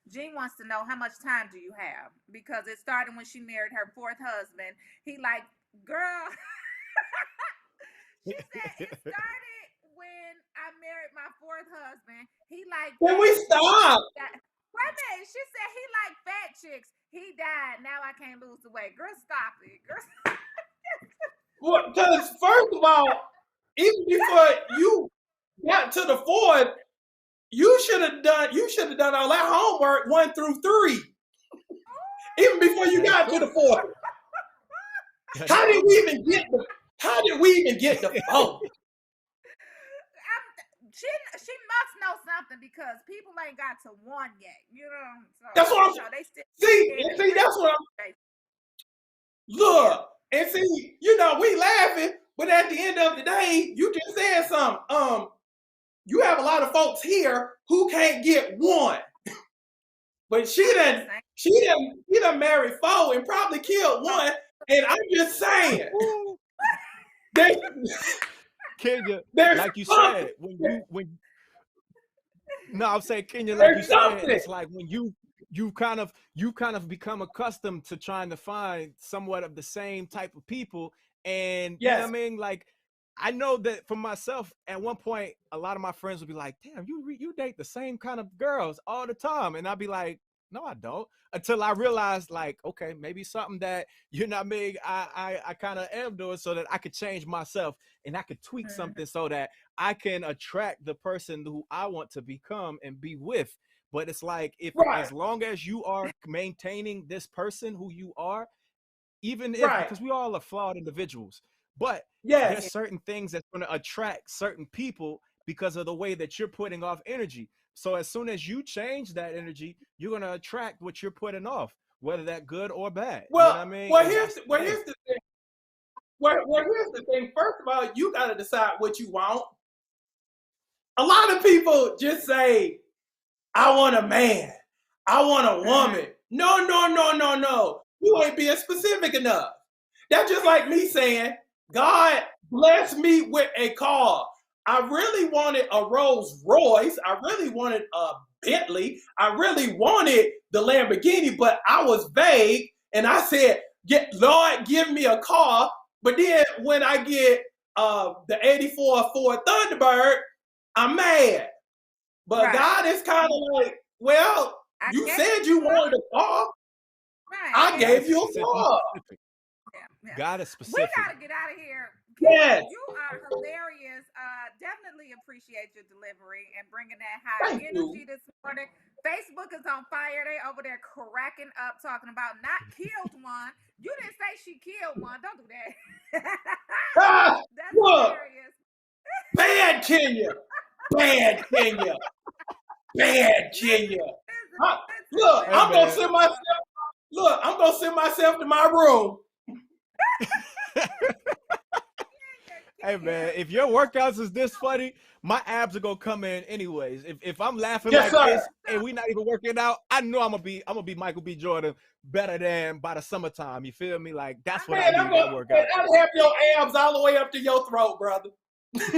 Jean wants to know how much time do you have? Because it started when she married her fourth husband. He like, girl, she said it started when I married my fourth husband. He like, can we stop? Wait a minute. She said he like fat chicks. He died. Now I can't lose the weight. Girl, stop it. Girl, well, because first of all, even before you got to the fourth, you should have done all that homework 1 through 3. Even before you got to the fourth. How did we even get the fourth? She must know something because people ain't got to 1 yet. You know, so that's what I'm saying. See, that's what I'm look, and see, you know, we laughing, but at the end of the day, you just said something. You have a lot of folks here who can't get 1. But she done married 4 and probably killed 1. And I'm just saying. Kenya, like you said, I'm saying, Kenya, like you said, it's like when you kind of become accustomed to trying to find somewhat of the same type of people. And you know what I mean? Like, I know that for myself, at one point, a lot of my friends would be like, damn, you date the same kind of girls all the time. And I'd be like, no, I don't. Until I realized, like, okay, maybe something that, you know what I mean, I kind of am doing so that I could change myself and I could tweak something so that I can attract the person who I want to become and be with. But it's like, as long as you are maintaining this person who you are, even if, because we all are flawed individuals, but there's certain things that's going to attract certain people because of the way that you're putting off energy. So as soon as you change that energy, you're going to attract what you're putting off, whether that good or bad. Well, you know what I mean? Here's the thing. Here's the thing. First of all, you got to decide what you want. A lot of people just say, I want a man. I want a woman. No. You ain't being specific enough. That's just like me saying, God bless me with a car. I really wanted a Rolls Royce. I really wanted a Bentley. I really wanted the Lamborghini, but I was vague. And I said, Lord, give me a car. But then when I get the 84 Ford Thunderbird, I'm mad. But God is kind of like, well, you said you wanted a car. I gave you a car. God is specific. We got to get out of here. Yes. You are hilarious. Definitely appreciate your delivery and bringing that high energy this morning. Facebook is on fire. They over there cracking up, talking about not killed 1. You didn't say she killed 1. Don't do that. That's hilarious. Bad Kenya. Bad Kenya. Bad Kenya. Look, I'm gonna send myself to my room. Hey man, if your workouts is this funny, my abs are gonna come in anyways. If I'm laughing like this and we not even working out, I know I'm gonna be Michael B. Jordan better than by the summertime. You feel me? Like that's what I need to work out. I'll have your abs all the way up to your throat, brother. Okay.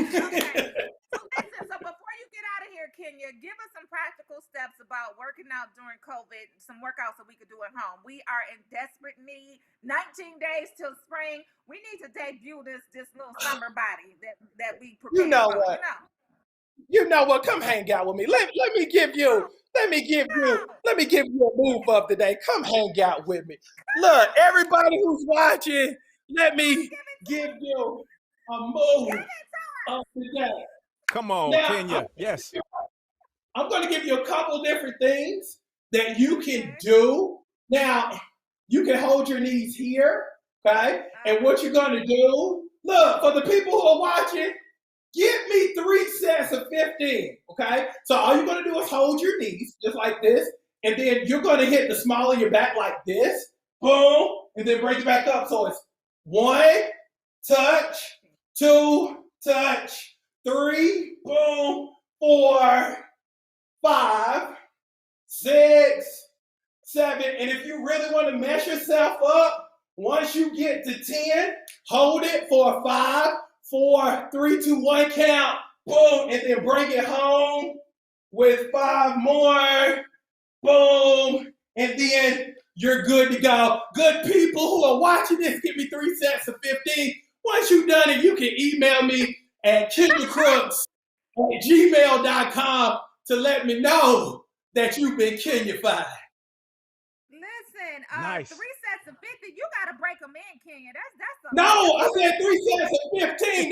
So before you get out of here, Kenya, give us some practical steps about working out during COVID, some workouts that we could do at home. We are in desperate need. 19 days till spring. We need to debut this little summer body that we prepare You know for. what? You know what? Come hang out with me. Let me give you a move of the day. Come hang out with me. Look, everybody who's watching, let me give you a move of the day. Come on, Now, Kenya. Yes. I'm going to give you a couple different things that you can do. Now, you can hold your knees here, okay? And what you're going to do, look, for the people who are watching, give me 3 sets of 15, okay? So all you're going to do is hold your knees just like this, and then you're going to hit the small of your back like this, boom, and then break it back up. So it's 1, touch, 2, touch, 3, boom, 4, 5, 6, 7. And if you really want to mess yourself up, once you get to 10, hold it for 5, 4, 3, 2, 1 count, boom, and then bring it home with 5 more, boom, and then you're good to go. Good people who are watching this, give me 3 sets of 15. Once you've done it, you can email me at kenyacrooks@gmail.com to let me know that you've been Kenyified. Listen, Nice. 3 sets of 50, you gotta break them in, Kenya. That's a No, I said 3 sets of 15.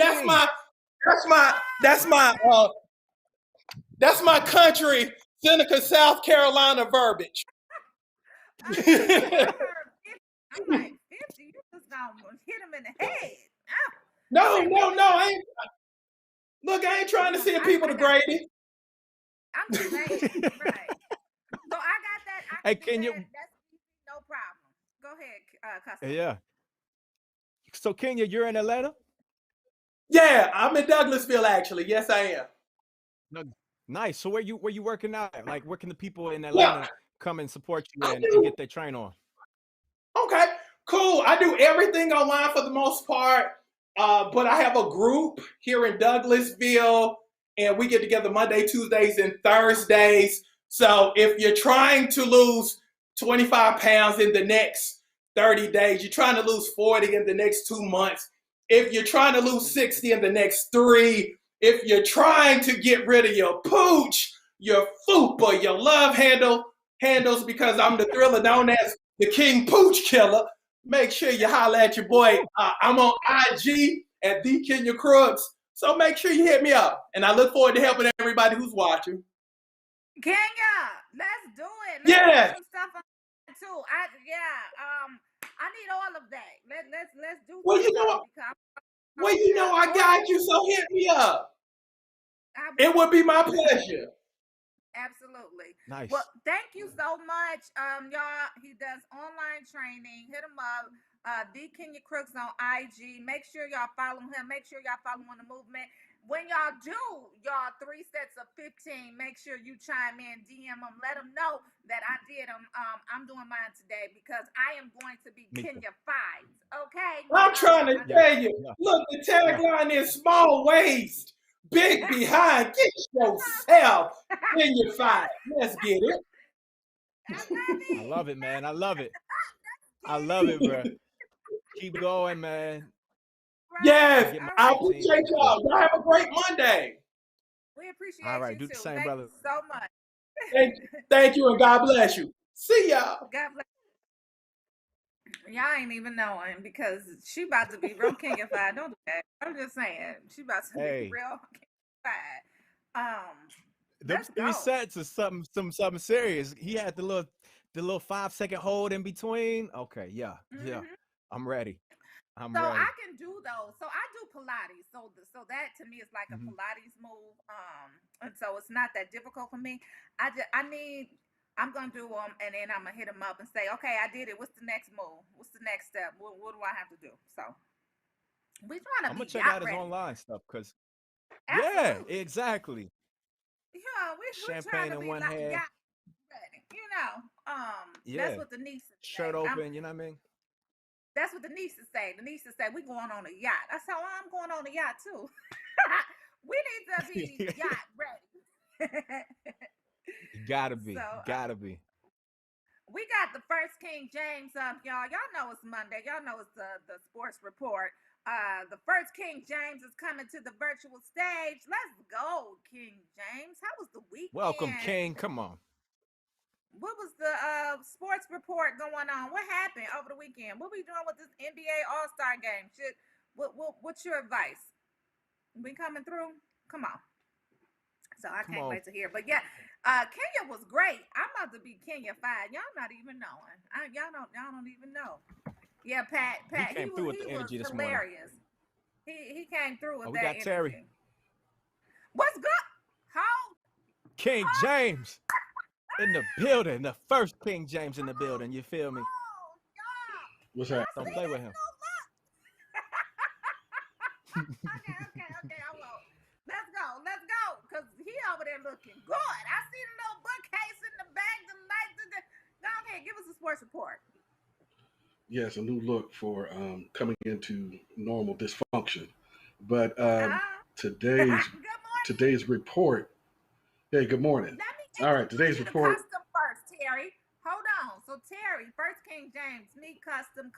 That's my country, Seneca, South Carolina verbiage. I'm like, 50, you just gonna hit him in the head. No, I ain't. Look, I ain't trying to send people to Grady. I'm just saying, right. So I got that. Hey, Kenya. That's easy, no problem. Go ahead, customer. Yeah. So Kenya, you're in Atlanta? Yeah, I'm in Douglasville, actually. Yes, I am. No, nice. So where you working out at? Like, where can the people in Atlanta come and support you and get their train on? Okay, cool. I do everything online for the most part, but I have a group here in Douglasville, and we get together Monday, Tuesdays, and Thursdays. So if you're trying to lose 25 pounds in the next 30 days, you're trying to lose 40 in the next 2 months, if you're trying to lose 60 in the next 3, if you're trying to get rid of your pooch, your fupa, your love handles, because I'm the thriller known as the King Pooch Killer, make sure you holler at your boy. I'm on IG at The Kenya Crooks, so make sure you hit me up. And I look forward to helping everybody who's watching. Kenya, let's do it. Yeah. Do some stuff on too. I need all of that. Let's do. Well, you know, I got you. So hit me up. It would be my pleasure. Absolutely. Nice. Well, thank you so much. Y'all, he does online training. Hit him up. The Kenya Crooks on IG. Make sure y'all follow him. Make sure y'all follow on the movement. When y'all do y'all 3 sets of 15, make sure you chime in, DM them, let them know that I did them. I'm doing mine today because I am going to be Kenya-fied. Okay. I'm trying to tell you. Look, the tagline is small waist, big behind. Get yourself Kenya-fied. Let's get it. I love it, man. I love it. I love it, bro. Keep going, man. Yes, I appreciate y'all. Y'all have a great Monday. We appreciate All right, you do too. the same, Thank brother. you so much. Thank you, and God bless you. See y'all. God bless. Y'all ain't even knowing because she about to be real Kenya-fied. Don't do that. I'm just saying she about to be real Kenya-fied. Them 3 sets is something serious. He had the little 5-second hold in between. Okay, yeah. I'm ready. I'm ready. I can do those. So I do Pilates. So that to me is like a Pilates move. And so it's not that difficult for me. I'm gonna do them and then I'm gonna hit them up and say, okay, I did it. What's the next move? What's the next step? What do I have to do? So we trying to. I'm gonna check out his online stuff because yeah, exactly. Yeah, we champagne in one hand. You know, that's what the nieces shirt open. You know what I mean? That's what the nieces say. The nieces say we going on a yacht. I said, well, I'm going on a yacht too. We need to be yacht ready. Gotta be. So, Gotta be. we got the first King James up, y'all. Y'all know it's Monday. Y'all know it's the sports report. The first King James is coming to the virtual stage. Let's go, King James. How was the weekend? Welcome, King. Come on. What was the sports report going on? What happened over the weekend? What we doing with this NBA All-Star game? What's your advice? We coming through? Come on. So I can't wait to hear. But yeah, Kenya was great. I'm about to be Kenya-fied. Y'all not even knowing. Y'all don't even know. Yeah, Pat. He came through with the energy this morning. Hilarious. He came through with we that got Terry. energy. What's good? How? King James in the building. The first King James in the building. You feel me? What's that? Don't play with him. Okay. Let's go. Because he over there looking good. I see the little bookcase in the back. Go ahead, give us a sports report. Yes, a new look for coming into normal dysfunction. But today's report. Hey, good morning. All right, today's report. Custom first, Terry. Hold on. So Terry, first King James, meet custom,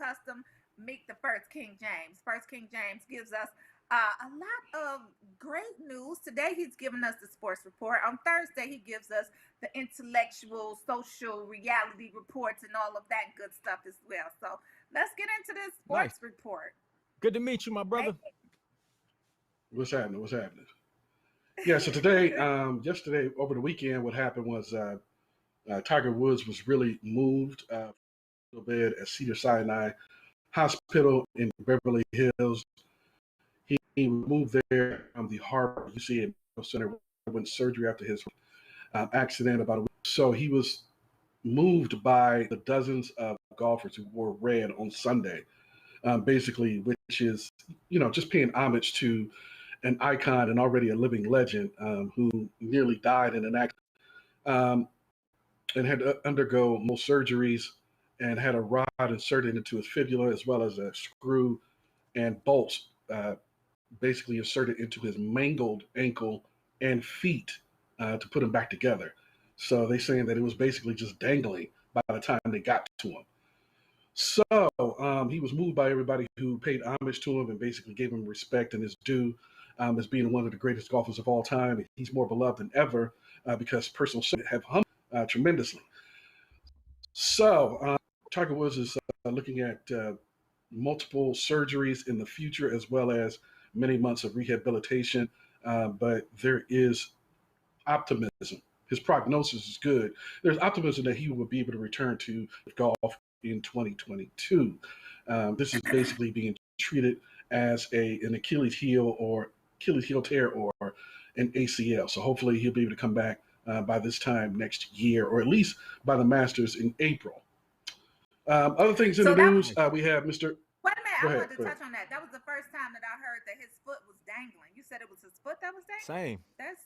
meet the first King James. First King James gives us a lot of great news. Today, he's giving us the sports report. On Thursday, he gives us the intellectual, social reality reports and all of that good stuff as well. So let's get into this sports report. Good to meet you, my brother. What's happening? Yeah, so today, yesterday, over the weekend, what happened was Tiger Woods was really moved a little bit at Cedars-Sinai Hospital in Beverly Hills. He moved there from the Harvard UCA Center, went surgery after his accident about a week. So he was moved by the dozens of golfers who wore red on Sunday, basically, which is, just paying homage to an icon and already a living legend who nearly died in an accident and had to undergo most surgeries and had a rod inserted into his fibula as well as a screw and bolts basically inserted into his mangled ankle and feet to put him back together. So they're saying that it was basically just dangling by the time they got to him. So he was moved by everybody who paid homage to him and basically gave him respect and his due as being one of the greatest golfers of all time. He's more beloved than ever because personal have humbled tremendously. So Tiger Woods is looking at multiple surgeries in the future as well as many months of rehabilitation, but there is optimism. His prognosis is good. There's optimism that he will be able to return to golf in 2022. This is basically being treated as an Achilles heel tear or an ACL. So hopefully he'll be able to come back by this time next year, or at least by the Masters in April. Other things in the news, we have Mr. Wait a minute, I wanted to touch on that. That was the first time that I heard that his foot was dangling. You said it was his foot that was dangling? Same. That's,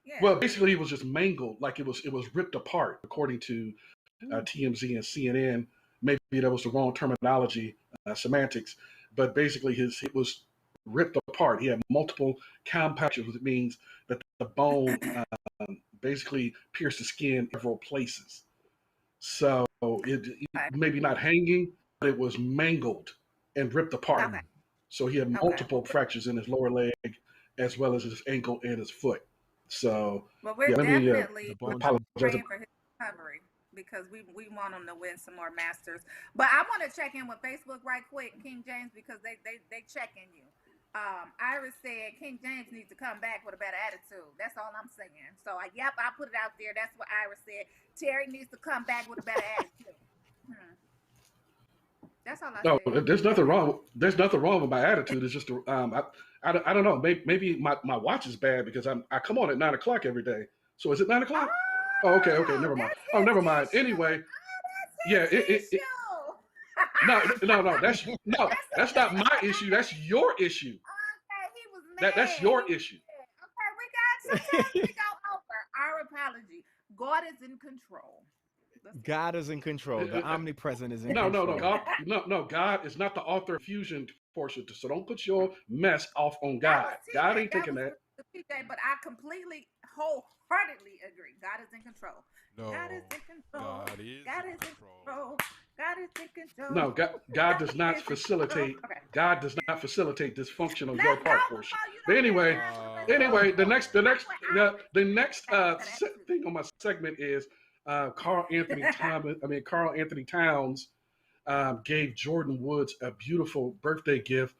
yeah. Well, basically it was just mangled, like it was ripped apart, according to TMZ and CNN. Maybe that was the wrong terminology, semantics, but basically it was ripped apart. He had multiple compactions, which means that the bone basically pierced the skin in several places. So it maybe not hanging, but it was mangled and ripped apart. Okay. So he had multiple fractures in his lower leg as well as his ankle and his foot. So we're definitely praying for his recovery because we want him to win some more Masters. But I want to check in with Facebook right quick, King James, because they checking you. Iris said King James needs to come back with a better attitude. That's all I'm saying. So I put it out there. That's what Iris said. Terry needs to come back with a better attitude. That's all I said. No, there's nothing wrong. There's nothing wrong with my attitude. It's just I don't know. Maybe my watch is bad because I come on at 9 o'clock every day. So is it 9 o'clock? Oh, okay, never mind. Oh, never mind. Anyway, yeah, No, that's not my issue. That's your issue. Okay, he was mad. That's your issue. Okay, sometimes we go over. Our apology. God is in control. God is in control. The omnipresent is in control. No. God is not the author of fusion portion. So don't put your mess off on God. God ain't thinking that. But I completely wholeheartedly agree. God is in control. No, God is in control. God is God in is in control. control. God is in control. No, God does not is in control. facilitate. Okay. God does not facilitate dysfunctional Let's your go part before portion. you But don't get anyway, time. Let's go. the next Absolutely. thing on my segment is Carl Anthony Towns gave Jordan Woods a beautiful birthday gift,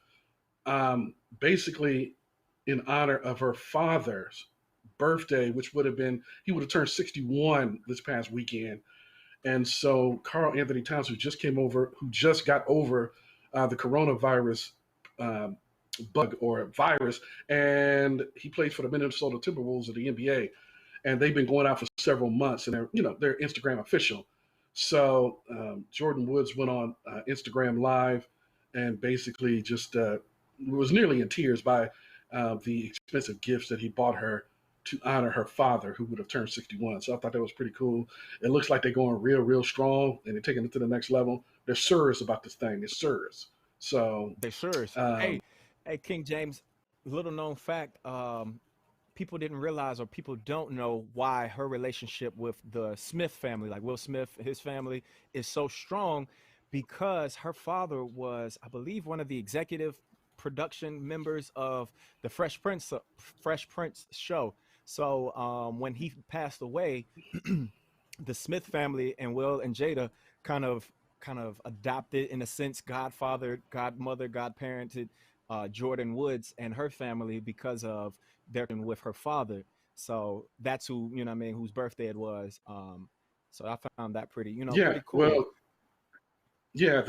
basically in honor of her father's birthday, which would have been, he would have turned 61 this past weekend. And so Carl Anthony Towns, who just got over the coronavirus bug or virus, and he plays for the Minnesota Timberwolves of the NBA, and they've been going out for several months, and they're Instagram official. So Jordan Woods went on Instagram Live and basically just was nearly in tears by the expensive gifts that he bought her to honor her father, who would have turned 61. So I thought that was pretty cool. It looks like they're going real, real strong, and they're taking it to the next level. They're serious about this thing. They're serious. So They sure. Hey, King James, little known fact, people didn't realize, or people don't know, why her relationship with the Smith family, like Will Smith, his family, is so strong, because her father was, I believe, one of the executive production members of the Fresh Prince show. So when he passed away, the Smith family and Will and Jada kind of adopted, in a sense, godfather, godmother, godparented Jordan Woods and her family because of their with her father. So that's who, whose birthday it was. So I found that pretty, pretty cool. Well, yeah,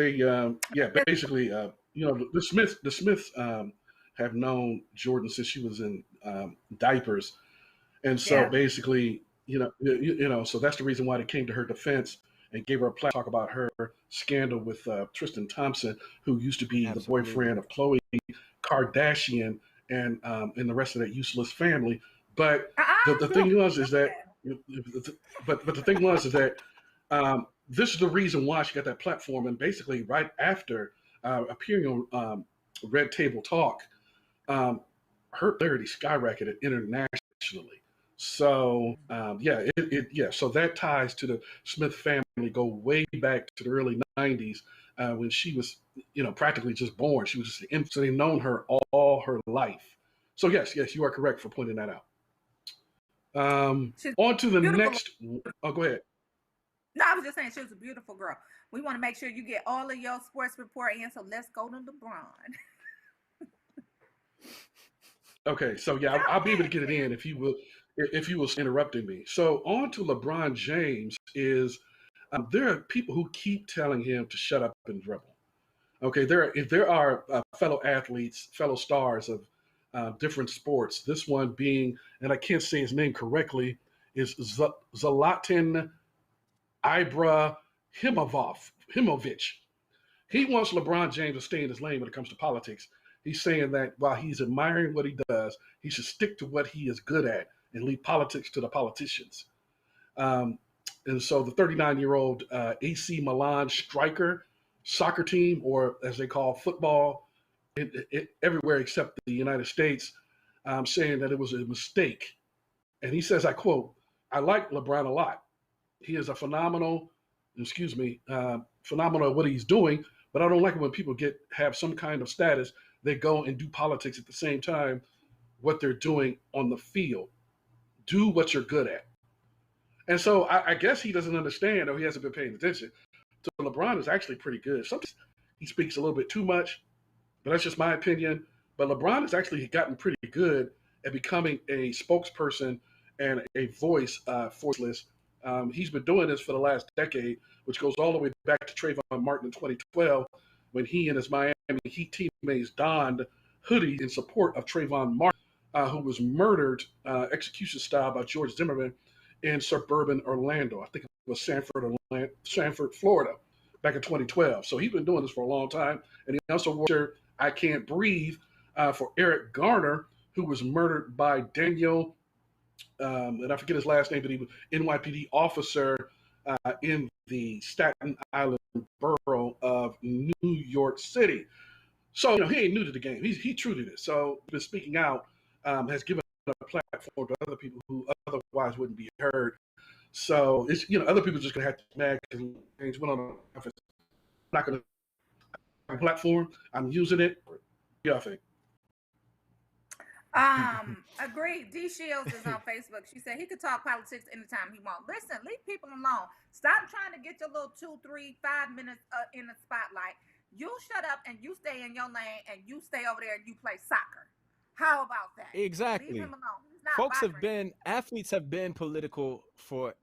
basically, the Smiths have known Jordan since she was in diapers, and so basically, so that's the reason why they came to her defense and gave her a platform to talk about her scandal with Tristan Thompson, who used to be the boyfriend of Khloe Kardashian and the rest of that useless family. But the thing was is that, this is the reason why she got that platform. And basically, right after appearing on Red Table Talk, her popularity skyrocketed internationally. So so that ties to the Smith family. Go way back to the early '90s when she was, practically just born. She was just an infant. So they've known her all her life. So yes, you are correct for pointing that out. On to the next. Oh, go ahead. No, I was just saying she was a beautiful girl. We want to make sure you get all of your sports report in, so let's go to LeBron. Okay, so yeah, I'll be able to get it in if you will interrupting me. So on to LeBron James is there are people who keep telling him to shut up and dribble. Okay, there are fellow athletes, fellow stars of different sports. This one being, and I can't say his name correctly, is Zlatan Ibrahimovic. He wants LeBron James to stay in his lane when it comes to politics. He's saying that while he's admiring what he does, he should stick to what he is good at and leave politics to the politicians. And so the 39-year-old AC Milan striker, soccer team, or as they call football, everywhere except the United States, saying that it was a mistake. And he says, I quote, "I like LeBron a lot. He is a phenomenal at what he's doing, but I don't like it when people have some kind of status. They go and do politics at the same time what they're doing on the field. Do what you're good at." And so I guess he doesn't understand, or he hasn't been paying attention. So LeBron is actually pretty good. Sometimes he speaks a little bit too much, but that's just my opinion. But LeBron has actually gotten pretty good at becoming a spokesperson and a voice for this. He's been doing this for the last decade, which goes all the way back to Trayvon Martin in 2012, when he and his Miami Heat teammates donned hoodie in support of Trayvon Martin, who was murdered execution style by George Zimmerman in suburban Orlando. I think it was Sanford, Florida, back in 2012. So he's been doing this for a long time. And he also wore "I Can't Breathe" for Eric Garner, who was murdered by Daniel, and I forget his last name, but he was NYPD officer in the Staten Island borough of New York City. So he ain't new to the game. He's true to this. So he's been speaking out, has given a platform to other people who otherwise wouldn't be heard. So it's, other people are just gonna have to be mad because things went on. I'm not gonna platform. I'm using it. Yeah, I think. Agreed. D Shields is on Facebook. She said he could talk politics anytime he wants. Listen, leave people alone. Stop trying to get your little 2, 3, 5 minutes in the spotlight. You shut up and you stay in your lane and you stay over there and you play soccer. How about that? Exactly. Leave him alone. He's not Folks have bothering you. athletes have been political for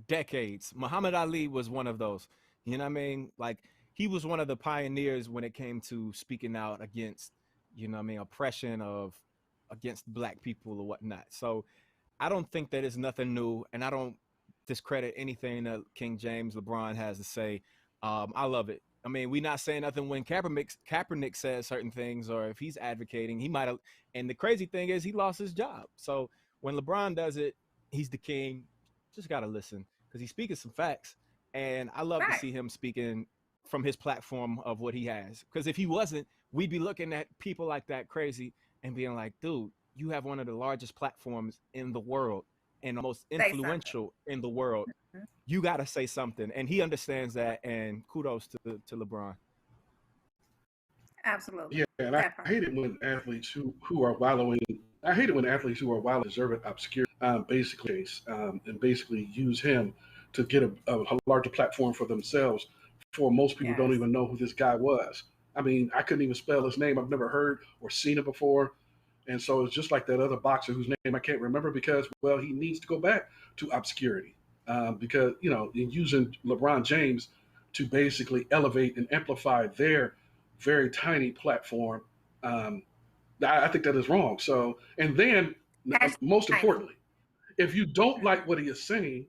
decades. Muhammad Ali was one of those. You know what I mean? Like, he was one of the pioneers when it came to speaking out against, oppression against black people or whatnot. So I don't think that is nothing new, and I don't discredit anything that King James, LeBron has to say. I love it. I mean, we're not saying nothing when Kaepernick says certain things, or if he's advocating, he might have. And the crazy thing is, he lost his job. So when LeBron does it, he's the king. Just got to listen, because he's speaking some facts. And I love to see him speaking from his platform of what he has. Because if he wasn't, we'd be looking at people like that crazy and being like, dude, you have one of the largest platforms in the world and the most influential in the world. You got to say something. And he understands that. And kudos to LeBron. Absolutely. Yeah, and I hate it when athletes who are wallowing. I hate it when athletes who are wallowing deserve it obscure, and basically use him to get a larger platform for themselves. For most people, don't even know who this guy was. I mean, I couldn't even spell his name. I've never heard or seen it before. And so it's just like that other boxer whose name I can't remember because, well, he needs to go back to obscurity because, in using LeBron James to basically elevate and amplify their very tiny platform, I think that is wrong. So, and then most importantly, if you don't like what he is saying,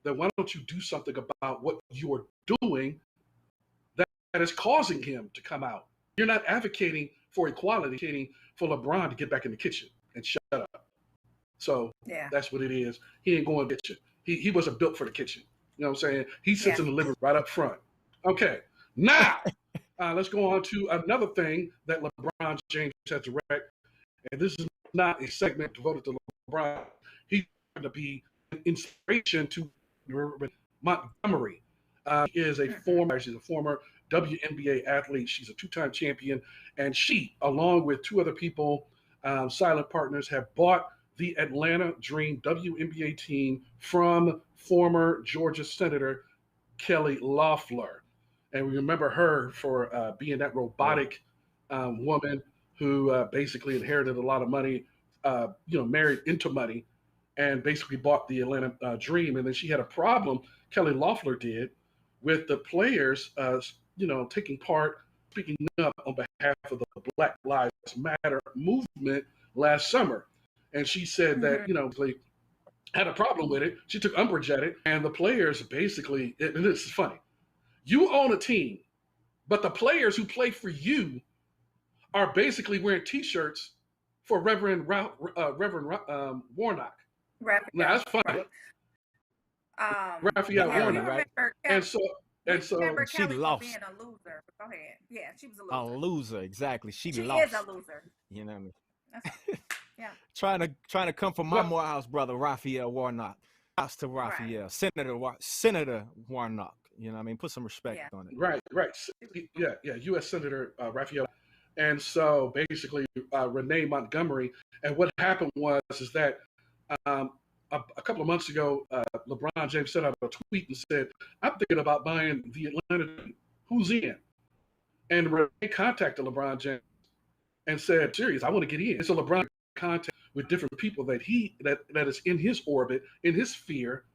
then why don't you do something about what you are doing that is causing him to come out? You're not advocating for equality, advocating for LeBron to get back in the kitchen and shut up. So that's what it is. He ain't going to the kitchen. He wasn't built for the kitchen. You know what I'm saying? He sits in the living room right up front. Okay, now let's go on to another thing that LeBron James has direct. And this is not a segment devoted to LeBron. He's going to be an inspiration to Montgomery. She's a former WNBA athlete. She's a 2-time champion. And she, along with 2 other people, silent partners, have bought the Atlanta Dream WNBA team from former Georgia Senator Kelly Loeffler. And we remember her for being that robotic woman who basically inherited a lot of money, married into money, and basically bought the Atlanta Dream. And then she had a problem, Kelly Loeffler did, with the players, taking part, speaking up on behalf of the Black Lives Matter movement last summer. And she said that, they had a problem with it. She took umbrage at it. And the players basically, and this is funny, you own a team, but the players who play for you are basically wearing T-shirts for Reverend Warnock. Now that's funny. Raphael Warnock, right? And so she lost. Being a loser. Go ahead. Yeah, she was a loser. A loser, exactly. She is lost. a loser. You know what I mean? Yeah. trying to come from my Morehouse brother, Raphael Warnock. House to Raphael, Senator Warnock. You know what I mean? Put some respect on it. Right. Yeah. U.S. Senator Raphael. And so basically, Renee Montgomery. And what happened is that a couple of months ago, LeBron James sent out a tweet and said, I'm thinking about buying the Atlanta team. Who's in? And Renee contacted LeBron James and said, serious, I want to get in. And so LeBron contacted with different people that is in his orbit, in his sphere.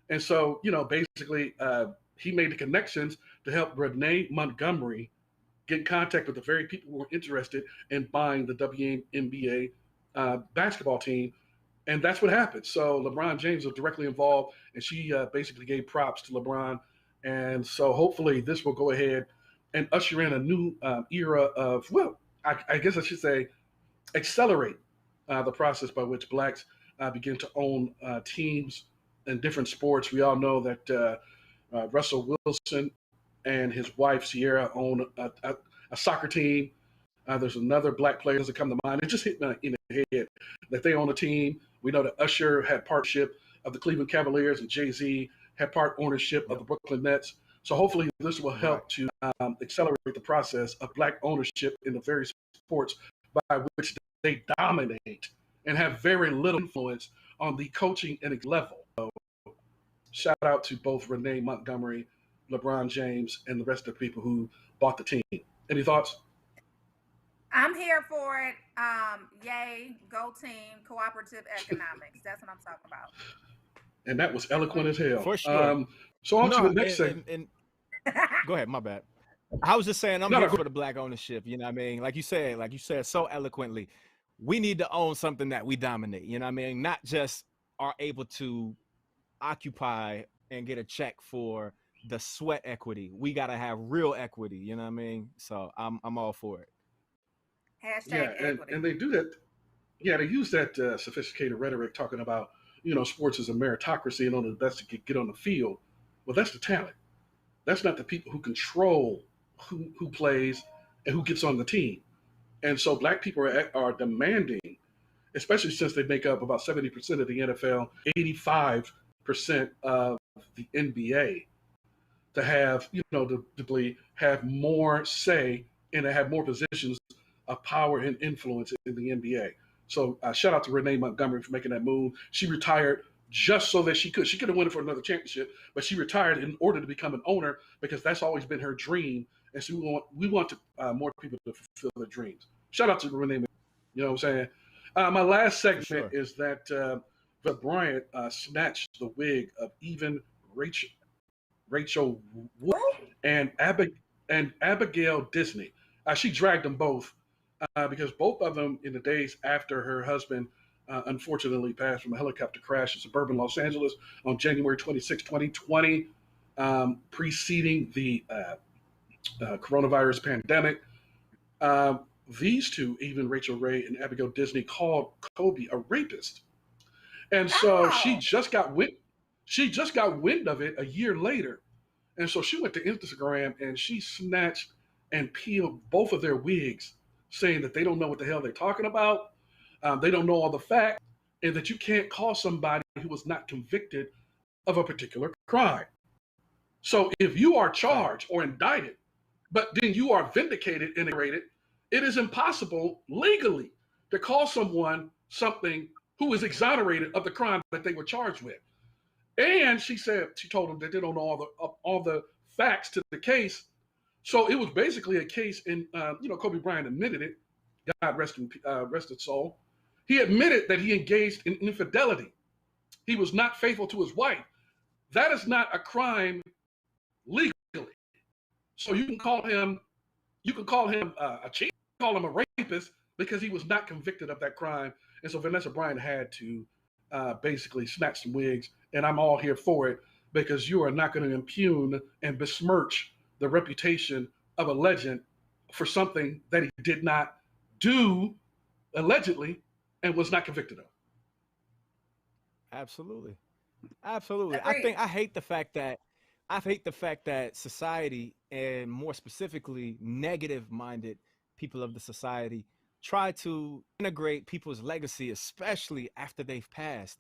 And so, basically, he made the connections to help Renee Montgomery get in contact with the very people who were interested in buying the WNBA basketball team. And that's what happened. So LeBron James was directly involved, and she basically gave props to LeBron. And so hopefully this will go ahead and usher in a new era of, I guess I should say, accelerate the process by which blacks begin to own teams in different sports. We all know that Russell Wilson and his wife Sierra own a soccer team. There's another black player that come to mind. It just hit me in the head that they own a team. We know that Usher had partnership of the Cleveland Cavaliers and Jay-Z had part ownership of the Brooklyn Nets. So hopefully this will help to accelerate the process of black ownership in the various sports by which they dominate and have very little influence on the coaching and level. So shout out to both Renee Montgomery, LeBron James, and the rest of the people who bought the team. Any thoughts? I'm here for it. Yay, go team, cooperative economics. That's what I'm talking about. And that was eloquent as hell. For sure. So on to the next segment. Go ahead, my bad. I was just saying I'm here for the black ownership. You know what I mean? Like you said so eloquently, we need to own something that we dominate. You know what I mean? Not just are able to occupy and get a check for the sweat equity. We got to have real equity. You know what I mean? So I'm all for it. Hashtag equity. And they do that. Yeah, they use that sophisticated rhetoric talking about, sports is a meritocracy and only the best to get on the field. Well, that's the talent. That's not the people who control who plays and who gets on the team. And so black people are demanding, especially since they make up about 70% of the NFL, 85% of the NBA, to have, to have more say and to have more positions of power and influence in the NBA. So shout out to Renee Montgomery for making that move. She retired just so that she could have won it for another championship, but she retired in order to become an owner because that's always been her dream. And so we want more people to fulfill their dreams. Shout out to Renee. You know what I'm saying? My last segment is that Bryant snatched the wig of even Rachel Wood and Abigail Disney. She dragged them both because both of them, in the days after her husband unfortunately passed from a helicopter crash in suburban Los Angeles on January 26, 2020, preceding the coronavirus pandemic. These two, even Rachel Ray and Abigail Disney, called Kobe a rapist. And so she just got wind of it a year later. And so she went to Instagram and she snatched and peeled both of their wigs, saying that they don't know what the hell they're talking about. They don't know all the facts, and that you can't call somebody who was not convicted of a particular crime. So if you are charged or indicted, but then you are vindicated and integrated, it is impossible legally to call someone something who is exonerated of the crime that they were charged with. And she told them that they don't know all the facts to the case. So it was basically a case in, Kobe Bryant admitted it. God rest his soul. He admitted that he engaged in infidelity. He was not faithful to his wife. That is not a crime legally. So you can call him a cheat, call him a rapist because he was not convicted of that crime. And so Vanessa Bryant had to basically snatch some wigs, and I'm all here for it because you are not going to impugn and besmirch the reputation of a legend for something that he did not do allegedly and was not convicted of. Absolutely. I hate the fact that society, and more specifically negative-minded people of the society, try to integrate people's legacy, especially after they've passed,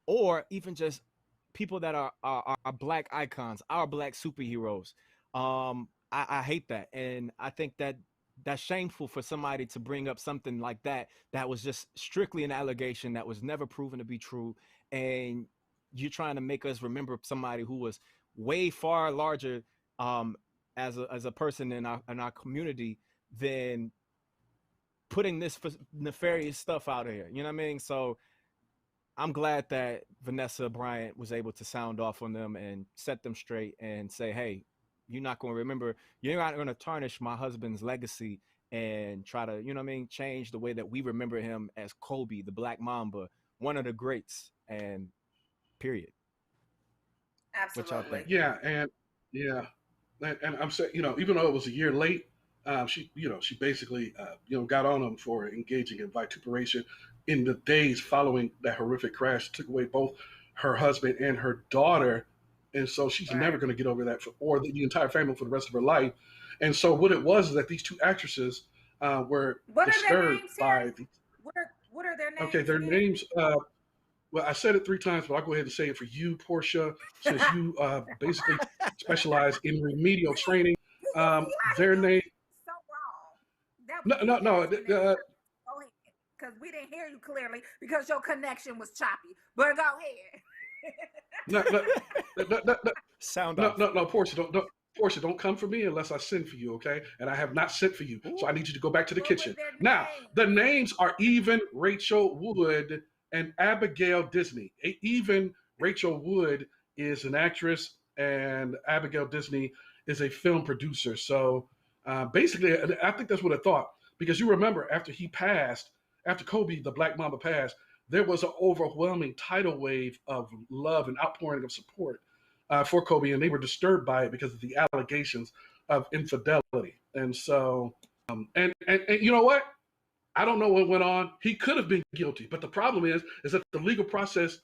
or even just people that are black icons, our black superheroes. I hate that, and I think that's shameful for somebody to bring up something like that was just strictly an allegation that was never proven to be true, and you're trying to make us remember somebody who was way far larger as a person in our community than putting this nefarious stuff out here. You know what I mean? So I'm glad that Vanessa Bryant was able to sound off on them and set them straight and say, hey, you're not going to tarnish my husband's legacy and try to, change the way that we remember him as Kobe, the Black Mamba, one of the greats, and period. Absolutely. And I'm saying, even though it was a year late, she basically, got on him for engaging in vituperation in the days following that horrific crash. Took away both her husband and her daughter. And so she's never going to get over that, or the entire family for the rest of her life. And so what it was is that these two actresses were What are their disturbed names, by Terry? the. What are their names? Okay, their again? names. Well, I said it 3 times, but I'll go ahead and say it for you, Portia, since you basically specialize in remedial training. Their name. So wrong. That No, no, no. Go ahead, because we didn't hear you clearly because your connection was choppy. But go ahead. No, Sound no, off. no, Portia, Portia, don't come for me unless I send for you, okay? And I have not sent for you, so I need you to go back to the kitchen. Now, the names are Even Rachel Wood and Abigail Disney. Even Rachel Wood is an actress, and Abigail Disney is a film producer. So basically, I think that's what I thought, because you remember after he passed, after Kobe, the Black Mamba passed, there was an overwhelming tidal wave of love and outpouring of support for Kobe, and they were disturbed by it because of the allegations of infidelity. And so, and you know what? I don't know what went on. He could have been guilty, but the problem is that the legal process,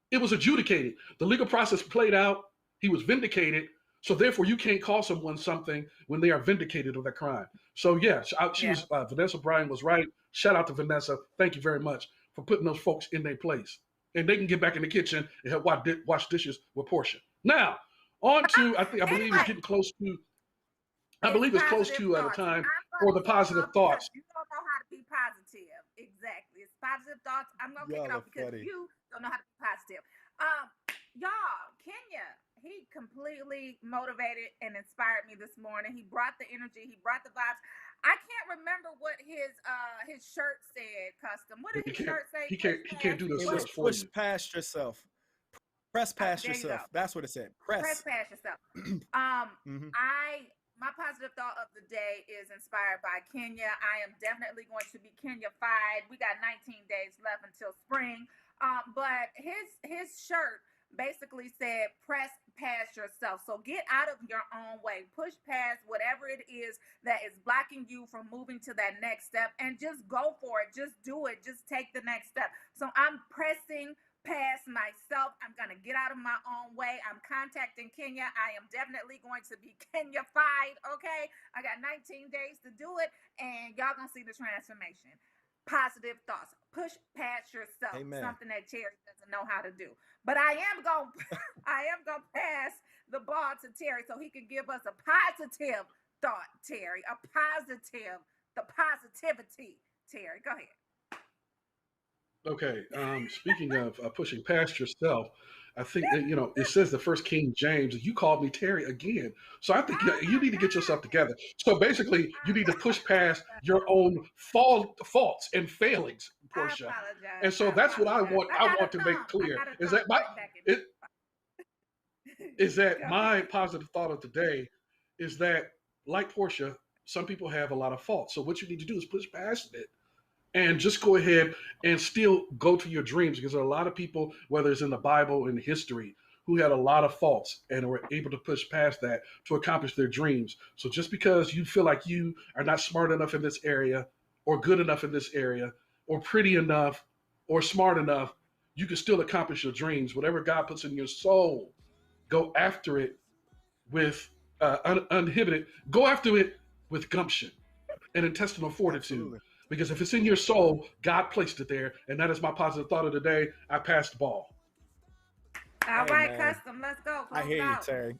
it was adjudicated. The legal process played out. He was vindicated. So therefore, you can't call someone something when they are vindicated of their crime. So yeah, Vanessa Bryan was right. Shout out to Vanessa. Thank you very much for putting those folks in their place. And they can get back in the kitchen and help wash dishes with Portia. Now, on to, I believe it's getting close to, it's close to the time for the positive thoughts. You don't know how to be positive. Exactly. It's positive thoughts. I'm going to kick it off because you don't know how to be positive. Y'all, Kenya, he completely motivated and inspired me this morning. He brought the energy. He brought the vibes. I can't remember what his shirt said, Custom. What did his shirt say? He can't do this for Push you. past yourself. Press past yourself. That's what it said. Press past yourself. My positive thought of the day is inspired by Kenya. I am definitely going to be Kenya-fied. We got 19 days left until spring. But his shirt basically said, press past yourself. So get out of your own way. Push past whatever it is that is blocking you from moving to that next step and just go for it. Just do it. Just take the next step. So I'm pressing past myself. I'm going to get out of my own way. I'm contacting Kenya. I am definitely going to be Kenya-fied, okay? I got 19 days to do it, and y'all going to see the transformation. Positive thoughts. Push past yourself. Amen. Something that Terry doesn't know how to do. But I am going to pass the ball to Terry so he can give us a positive thought, Terry. The positivity, Terry. Go ahead. Okay. Speaking of pushing past yourself, I think that, it says the first King James. You called me Terry again, so I think you need to get yourself together. So basically, you need to push past your own faults and failings, Portia. And so that's what I want to make clear is that my positive thought of today is that, like Portia, some people have a lot of faults. So what you need to do is push past it. And just go ahead and still go to your dreams, because there are a lot of people, whether it's in the Bible, in history, who had a lot of faults and were able to push past that to accomplish their dreams. So just because you feel like you are not smart enough in this area, or good enough in this area, or pretty enough, or smart enough, you can still accomplish your dreams. Whatever God puts in your soul, go after it with uninhibited. Go after it with gumption and intestinal fortitude. Absolutely. Because if it's in your soul, God placed it there. And that is my positive thought of the day. I passed the ball. All right, man. Custom, let's go. I hear you, Terry.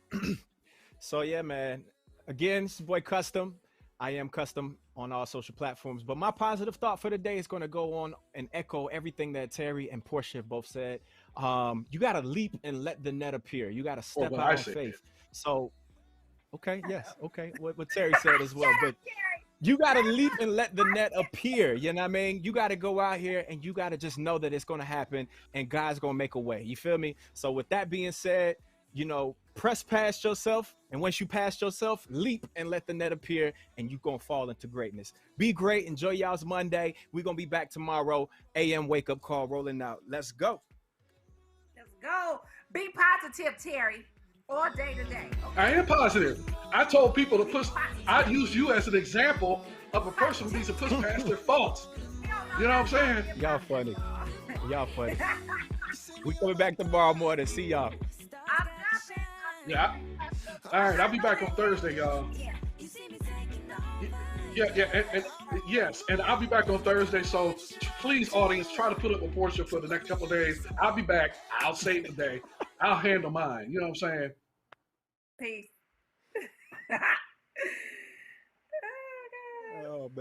So, yeah, man. Again, it's your boy Custom. I am Custom on all social platforms. But my positive thought for the day is going to go on and echo everything that Terry and Portia both said. You got to leap and let the net appear. You got to step out on faith. So, okay, yes, okay. What Terry said as well. But you got to leap and let the net appear. You know what I mean? You got to go out here and you got to just know that it's going to happen and God's going to make a way. You feel me? So with that being said, press past yourself. And once you pass yourself, leap and let the net appear and you're going to fall into greatness. Be great. Enjoy y'all's Monday. We're going to be back tomorrow. AM wake up call rolling out. Let's go. Let's go. Be positive, Terry. All day today. Okay. I am positive. I told people to push. I use you as an example of a person who needs to push past their faults. You know what I'm saying? Y'all funny. We coming back tomorrow morning. See y'all. Yeah. All right. I'll be back on Thursday, y'all. and yes, and I'll be back on Thursday. So please, audience, try to put up a portion for the next couple of days. I'll be back. I'll save the day. I'll handle mine. You know what I'm saying? Peace.